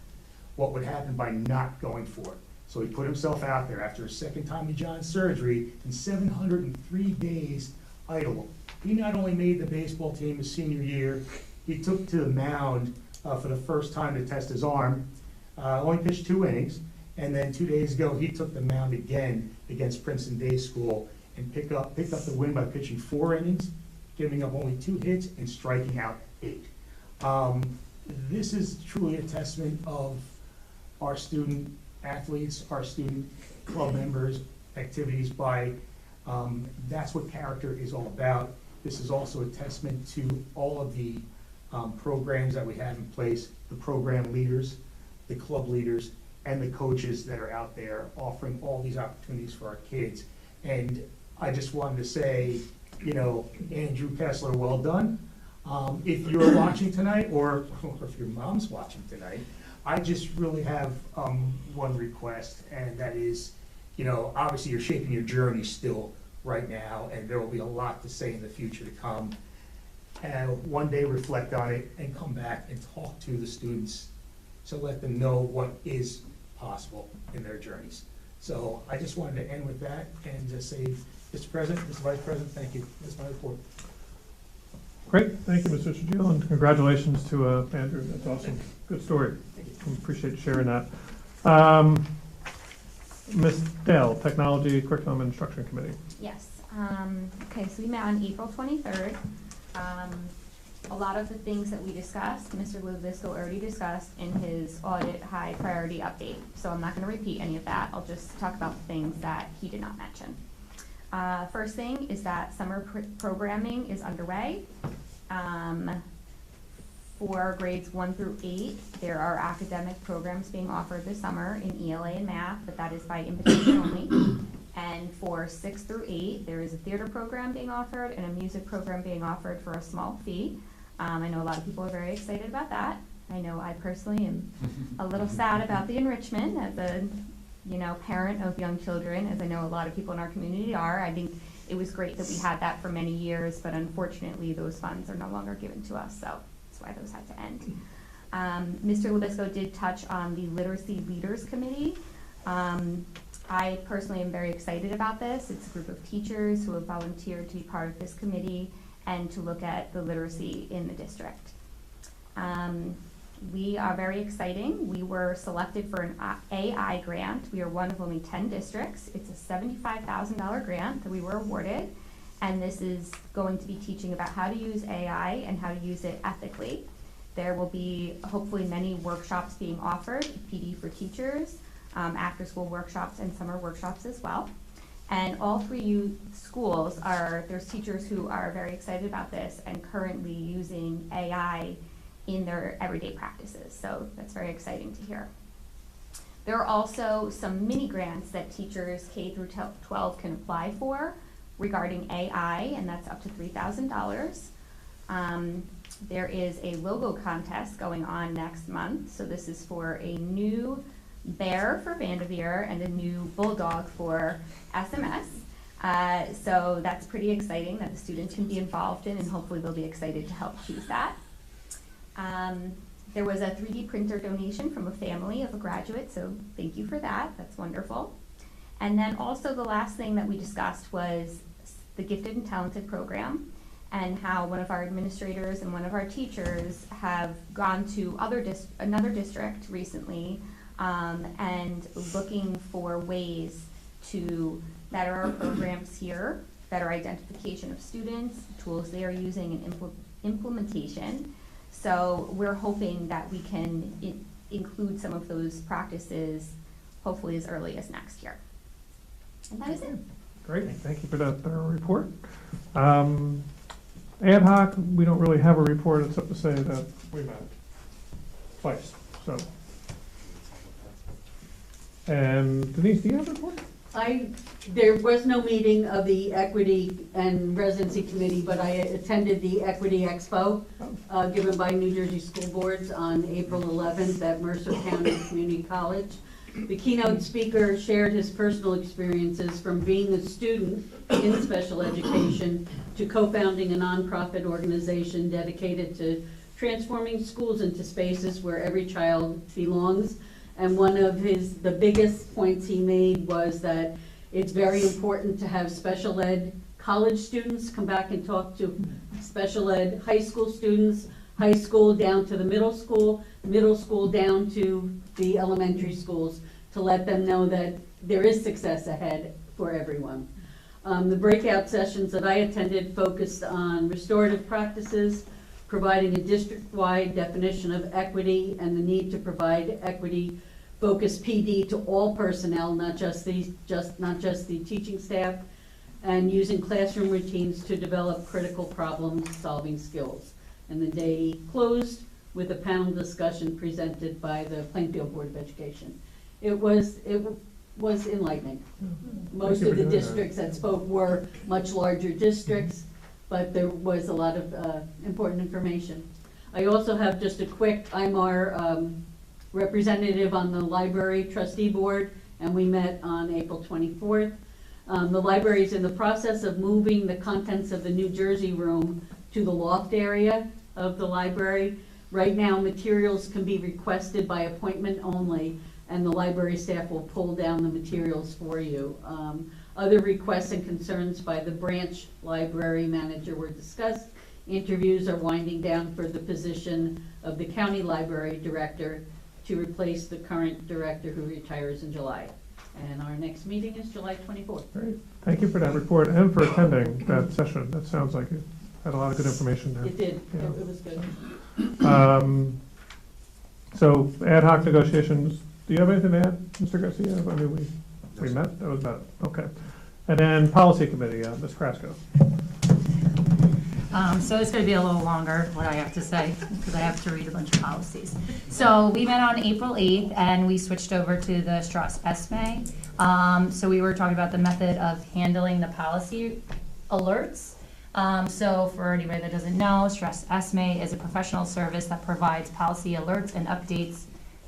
what would happen by not going for it. So he put himself out there after a second Tommy John surgery and 703 days idle. He not only made the baseball team his senior year, he took to the mound for the first time to test his arm. Only pitched 2 innings, and then 2 days ago he took the mound again against Princeton Day School and picked up the win by pitching 4 innings, giving up only 2 hits and striking out 8. This is truly a testament of our student athletes, our student club members, activities by, that's what character is all about. This is also a testament to all of the programs that we have in place, the program leaders, the club leaders, and the coaches that are out there offering all these opportunities for our kids. And I just wanted to say, you know, Andrew Kessler, well done. If you're watching tonight, or if your mom's watching tonight, I just really have one request, and that is, you know, obviously you're shaping your journey still right now, and there will be a lot to say in the future to come. And one day reflect on it and come back and talk to the students to let them know what is possible in their journeys. So I just wanted to end with that and just say, Mr. President, Mr. Vice President, thank you. That's my report. Great, thank you, Mr. Shadil, and congratulations to Andrew. That's awesome. Good story. Appreciate you sharing that. Ms. Dale, Technology, Curriculum, and Instruction Committee. Yes. Okay, so we met on April 23rd. A lot of the things that we discussed, Mr. Lubisko already discussed in his audit high priority update. So I'm not going to repeat any of that. I'll just talk about the things that he did not mention. First thing is that summer programming is underway. For grades 1 through 8, there are academic programs being offered this summer in ELA and math, but that is by invitation only. And for 6 through 8, there is a theater program being offered and a music program being offered for a small fee. I know a lot of people are very excited about that. I know I personally am a little sad about the enrichment as a parent of young children, as I know a lot of people in our community are. I think it was great that we had that for many years, but unfortunately those funds are no longer given to us, so that's why those had to end. Mr. Lubisko did touch on the Literacy Leaders Committee. I personally am very excited about this. It's a group of teachers who have volunteered to be part of this committee and to look at the literacy in the district. We are very exciting. We were selected for an AI grant. We are one of only 10 districts. It's a $75,000 grant that we were awarded, and this is going to be teaching about how to use AI and how to use it ethically. There will be hopefully many workshops being offered, PD for teachers, after-school workshops and summer workshops as well. And all 3 schools there's teachers who are very excited about this and currently using AI in their everyday practices. So that's very exciting to hear. There are also some mini grants that teachers K through 12 can apply for regarding AI, and that's up to $3,000. There is a logo contest going on next month. So this is for a new bear for Vanderveer and a new bulldog for SMS. So that's pretty exciting that the students can be involved in, and hopefully they'll be excited to help choose that. There was a 3D printer donation from a family of a graduate, so thank you for that. That's wonderful. And then also the last thing that we discussed was the Gifted and Talented program, and how one of our administrators and one of our teachers have gone to another district recently and looking for ways to better our programs here, better identification of students, tools they are using, and implementation. So we're hoping that we can include some of those practices hopefully as early as next year. And that is it. Great, thank you for that thorough report. Ad hoc, we don't really have a report except to say that we met twice, so. And Denise, do you have a report? There was no meeting of the Equity and Residency Committee, but I attended the Equity Expo given by New Jersey School Boards on April 11th at Mercer County Community College. The keynote speaker shared his personal experiences from being a student in special education to co-founding a nonprofit organization dedicated to transforming schools into spaces where every child belongs. And one of the biggest points he made was that it's very important to have special ed college students come back and talk to special ed high school students, high school down to the middle school down to the elementary schools, to let them know that there is success ahead for everyone. The breakout sessions that I attended focused on restorative practices, providing a district-wide definition of equity and the need to provide equity focus PD to all personnel, not just the teaching staff, and using classroom routines to develop critical problem-solving skills. And the day closed with a panel discussion presented by the Plainfield Board of Education. It was enlightening. Most of the districts that spoke were much larger districts, but there was a lot of important information. I also have just a quick, I'm our representative on the library trustee board, and we met on April 24th. The library is in the process of moving the contents of the New Jersey room to the loft area of the library. Right now, materials can be requested by appointment only, and the library staff will pull down the materials for you. Other requests and concerns by the branch library manager were discussed. Interviews are winding down for the position of the county library director to replace the current director who retires in July. And our next meeting is July 24th. Great. Thank you for that report and for attending that session. That sounds like it had a lot of good information there. It did, Yeah. it was good. So ad hoc negotiations, do you have anything to add, Mr. Garcia? I mean, we met, that was about it, okay. And then policy committee, Ms. Krasko. So it's going to be a little longer, what I have to say, because I have to read a bunch of policies. So we met on April 8th, and we switched over to the Strauss Esme. So we were talking about the method of handling the policy alerts. So for anybody that doesn't know, Strauss Esme is a professional service that provides policy alerts and updates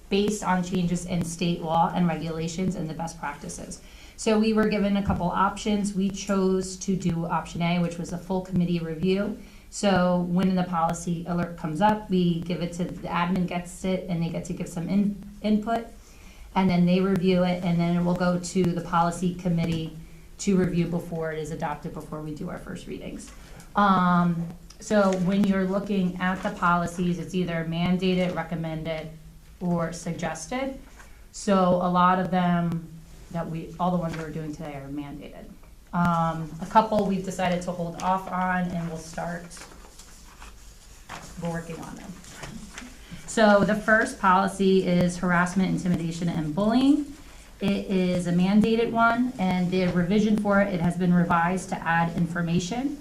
based on changes in state law and regulations and the best practices. So we were given a couple options. We chose to do option A, which was a full committee review. So when the policy alert comes up, we give it to the admin, gets it, and they get to give some input, and then they review it, and then it will go to the policy committee to review before it is adopted, before we do our first readings. So when you're looking at the policies, it's either mandated, recommended, or suggested. So a lot of them all the ones we're doing today are mandated. A couple we've decided to hold off on, and we're working on them. So the first policy is harassment, intimidation, and bullying. It is a mandated one, and the revision for it has been revised to add information,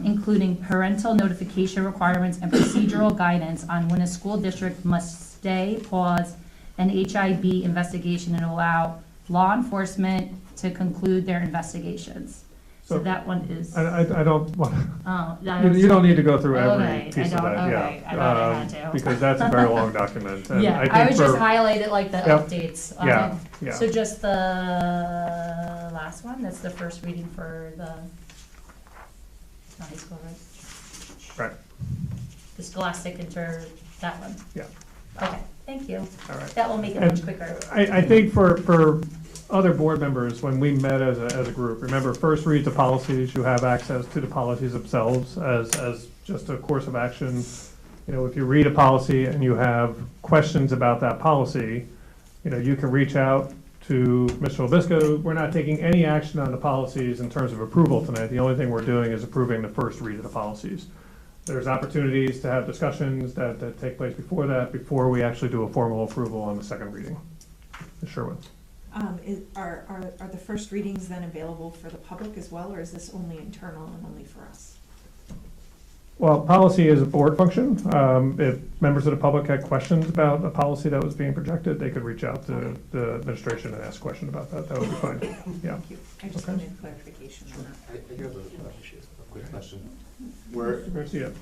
including parental notification requirements and procedural guidance on when a school district must stay, pause, an HIB investigation and allow law enforcement to conclude their investigations. So that one is. I don't want, Oh, you don't need to go through every Okay, piece of that, okay, yeah. I thought I had to. Because that's a very long document. And Yeah, think I was just for- highlighted like the Yep. updates. Yeah, yeah. So just the last one, that's the first reading for the, it's not high school, right? Right, The scholastic that one. yeah, Okay, thank you. all right. That will make it And much quicker. I think for other board members, when we met as a group, remember, first read the policies, you have access to the policies themselves as just a course of action. You know, if you read a policy and you have questions about that policy, you know, you can reach out to Mr. Labisco. We're not taking any action on the policies in terms of approval tonight. The only thing we're doing is approving the first read of the policies. There's opportunities to have discussions that take place before that, before we actually do a formal approval on the second reading. Ms. Sherwood. Are the first readings then available for the public as well, or is this only internal and only for us? Well, policy is a board function. If members of the public had questions about a policy that was being projected, they could reach out to the administration and ask a question about that. That would be fine. Yeah. Thank you. I just Okay. wanted clarification on that. I do have a quick question. Were, Mr. Garcia.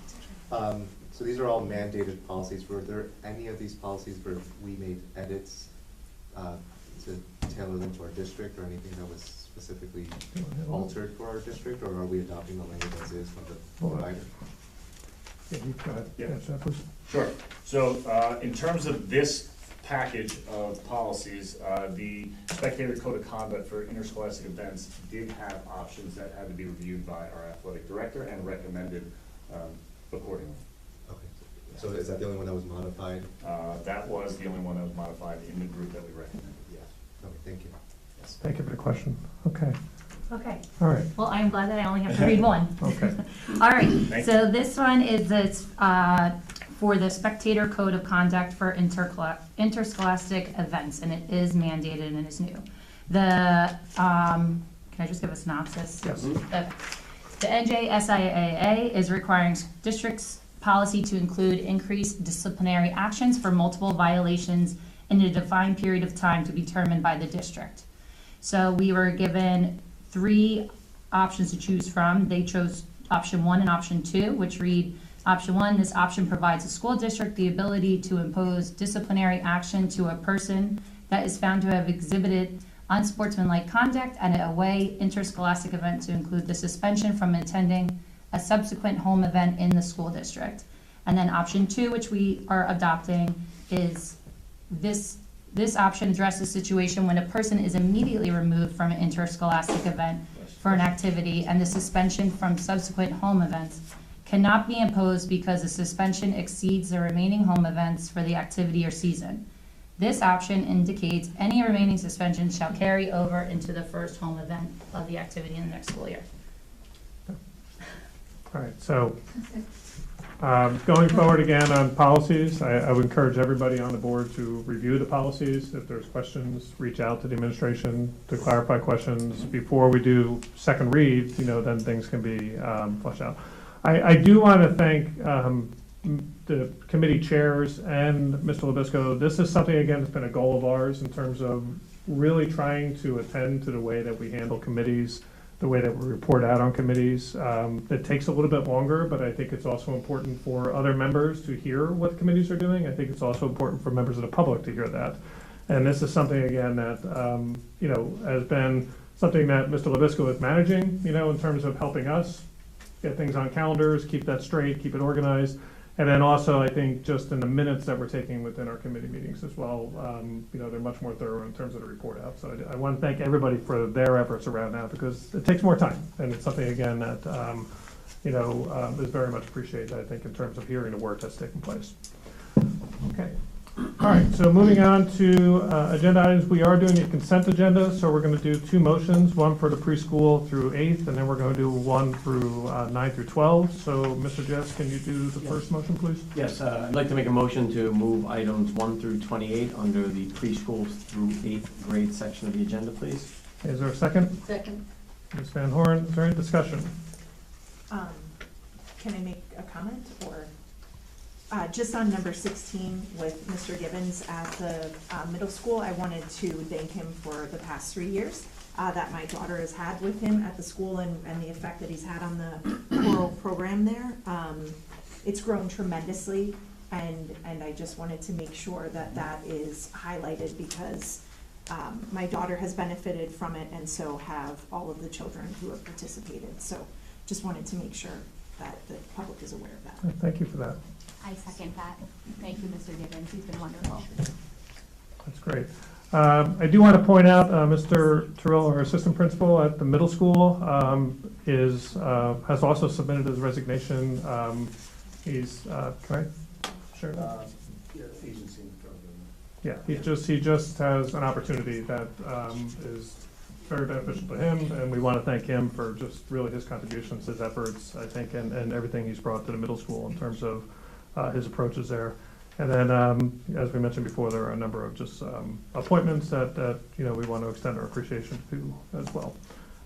so these are all mandated policies. Were there any of these policies where we made edits to tailor them to our district, or anything that was specifically altered for our district, or are we adopting the language as is from the provider? Yeah, you go ahead. Yeah. Answer that, please. Sure. So in terms of this package of policies, the spectator code of conduct for interscholastic events did have options that had to be reviewed by our athletic director and recommended accordingly. Okay. So is that the only one that was modified? That was the only one that was modified in the group that we recommended, yes. Okay, thank you. Yes. Thank you for the question. Okay. Okay. All right. Well, I'm glad that I only have to read one. Okay. All right, Thank so this one is for the Spectator Code of Conduct for interscholastic events, and it is mandated and is new. Can I just give a synopsis? Yes. Okay. The NJSIAA is requiring districts' policy to include increased disciplinary actions for multiple violations in a defined period of time to be determined by the district. So we were given 3 options to choose from. They chose option 1 and option 2, which read, option 1, this option provides a school district the ability to impose disciplinary action to a person that is found to have exhibited unsportsmanlike conduct at an away interscholastic event, to include the suspension from attending a subsequent home event in the school district. And then option 2, which we are adopting, is this option addresses a situation when a person is immediately removed from an interscholastic event for an activity, and the suspension from subsequent home events cannot be imposed because the suspension exceeds the remaining home events for the activity or season. This option indicates any remaining suspension shall carry over into the first home event of the activity in the next school year. All right, so going forward again on policies, I would encourage everybody on the board to review the policies. If there's questions, reach out to the administration to clarify questions. Before we do second read, then things can be fleshed out. I do want to thank the committee chairs and Mr. Labisco. This is something, again, that's been a goal of ours in terms of really trying to attend to the way that we handle committees, the way that we report out on committees. It takes a little bit longer, but I think it's also important for other members to hear what committees are doing. I think it's also important for members of the public to hear that. And this is something, again, that, has been something that Mr. Labisco is managing, in terms of helping us get things on calendars, keep that straight, keep it organized. And then also, I think, just in the minutes that we're taking within our committee meetings as well, they're much more thorough in terms of the report out. So I want to thank everybody for their efforts around that, because it takes more time. And it's something, again, that, is very much appreciated, I think, in terms of hearing the work that's taking place. Okay. All right, so moving on to agenda items, we are doing a consent agenda, so we're going to do 2 motions, one for the preschool through 8th, and then we're going to do one through 9 through 12. So, Mr. Jess, can you do the first motion, please? Yes, I'd like to make a motion to move items 1 through 28 under the preschool through 8th grade section of the agenda, please. Is there a second? Second. Ms. Van Horn, is there any discussion? Can I make a comment, or? Just on number 16 with Mr. Gibbons at the middle school, I wanted to thank him for the past 3 years that my daughter has had with him at the school, and the effect that he's had on the choral program there. It's grown tremendously, and I just wanted to make sure that that is highlighted, because my daughter has benefited from it, and so have all of the children who have participated. So just wanted to make sure that the public is aware of that. Thank you for that. I second that. Thank you, Mr. Gibbons. He's been wonderful. That's great. I do want to point out, Mr. Terrell, our assistant principal at the middle school, has also submitted his resignation. He's, can I share that? Yeah, he just has an opportunity that is very beneficial to him, and we want to thank him for just really his contributions, his efforts, I think, and everything he's brought to the middle school in terms of his approaches there. And then, as we mentioned before, there are a number of just appointments that we want to extend our appreciation to as well.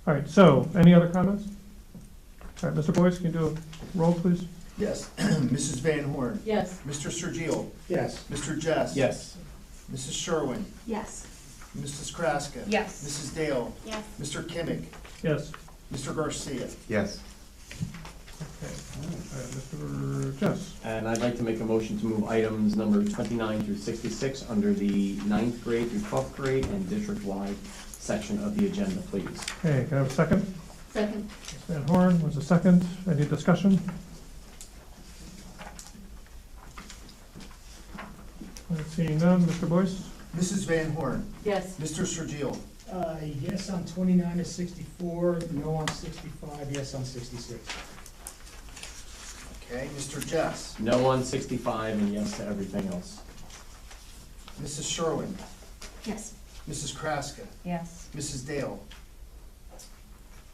All right, so any other comments? All right, Mr. Boyce, can you do a roll, please? Yes. Mrs. Van Horn. Yes. Mr. Sergio. Yes. Mr. Jess. Yes. Mrs. Sherwin. Yes. Mrs. Kraska. Yes. Mrs. Dale. Yes. Mr. Kimmick. Yes. Mr. Garcia. Yes. Okay. All right, Mr. Jess. And I'd like to make a motion to move items number 29 through 66 under the 9th grade through 12th grade and district-wide section of the agenda, please. Okay, can I have a second? Second. Ms. Van Horn was a second. Any discussion? Seeing none, Mr. Boyce? Mrs. Van Horn. Yes. Mr. Sergio. Yes on 29 to 64, no on 65, yes on 66. Okay. Mr. Jess. No on 65 and yes to everything else. Mrs. Sherwin. Yes. Mrs. Kraska. Yes. Mrs. Dale.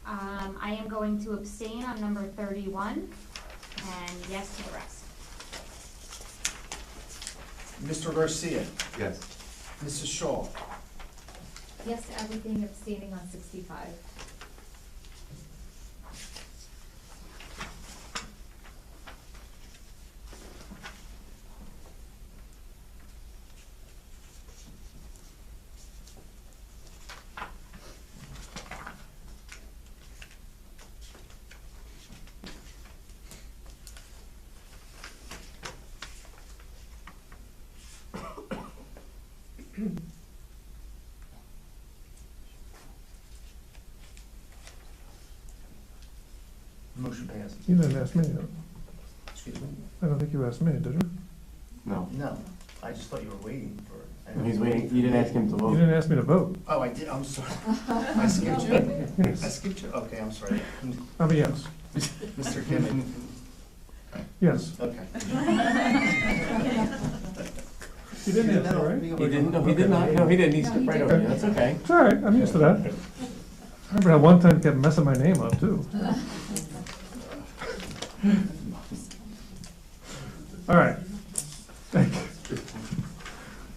I am going to abstain on number 31, and yes to the rest. Mr. Garcia, Yes. Mrs. Shaw, Yes to everything, abstaining on 65. motion passes. You didn't ask me. Excuse me? I don't think you asked me, did you? No. No, I just thought you were waiting for. He's waiting, you didn't ask him to You vote. didn't ask me to vote. Oh, I did, I'm sorry. I skipped you? I Yes. skipped you? Okay, I'm sorry. I'm a yes. Mr. Kimmon? Yes. Okay. You didn't answer, right? He didn't, no, he did not, no, he didn't, he skipped right over you, that's okay. It's all right, I'm used to that. I remember that one time kept messing my name up, too. All right. Thank you.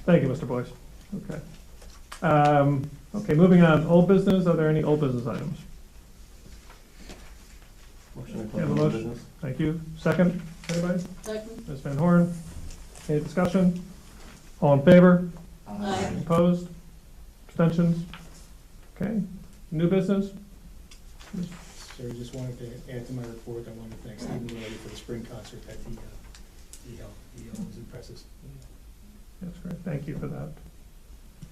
Thank you, Mr. Boyce. Okay. Okay, moving on, old business, are there any old business items? Motion to You close have a the motion? business. Thank you. Second, anybody? Second. Ms. Van Horn? Any discussion? All in favor? Aye. Opposed? Abstentions? Okay. New business? Sir, just wanted to add to my report, I want to thank Stephen Lilly for the spring concert that he held. It was impressive. That's great. Thank you for that.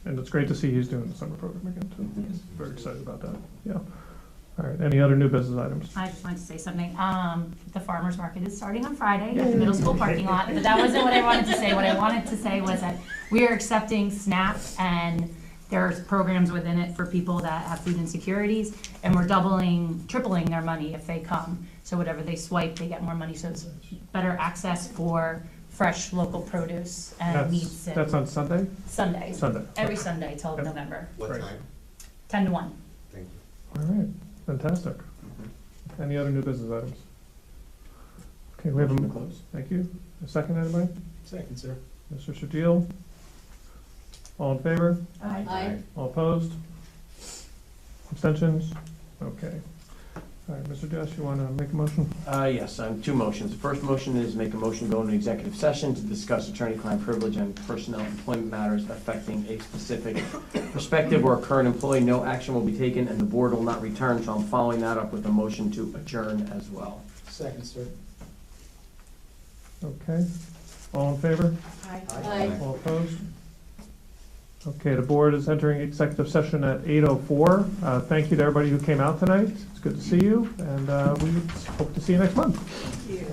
And it's great to see he's doing the summer program again, too. Very excited about that. Yeah. All right. Any other new business items? I just wanted to say something. The farmer's market is starting on Friday at the middle school parking lot, but that wasn't what I wanted to say. What I wanted to say was that we are accepting SNAP, and there's programs within it for people that have food insecurities, and we're tripling their money if they come. So whatever they swipe, they get more money, so it's better access for fresh local produce and meats. And That's on Sunday? Sunday. Sunday. Every Sunday till Yep. November, What Right. time? 10 to 1. Thank you. All right. Fantastic. Any other new business items? Okay, we have Motion to a, close. thank you. A second, anybody? Second, sir. Mr. Shadil? All in favor? Aye. All opposed? Abstentions? Okay. All right, Mr. Dash, you want to make a motion? Yes, two motions. The first motion is make a motion to go into executive session to discuss attorney-client privilege and personnel employment matters affecting a specific prospective or current employee. No action will be taken, and the board will not return, so I'm following that up with a motion to adjourn as well. Second, sir. Okay. All in favor? Aye. All opposed? Okay, the board is entering executive session at 8:04. Thank you to everybody who came out tonight. It's good to see you, and we hope to see you next month. Thank you.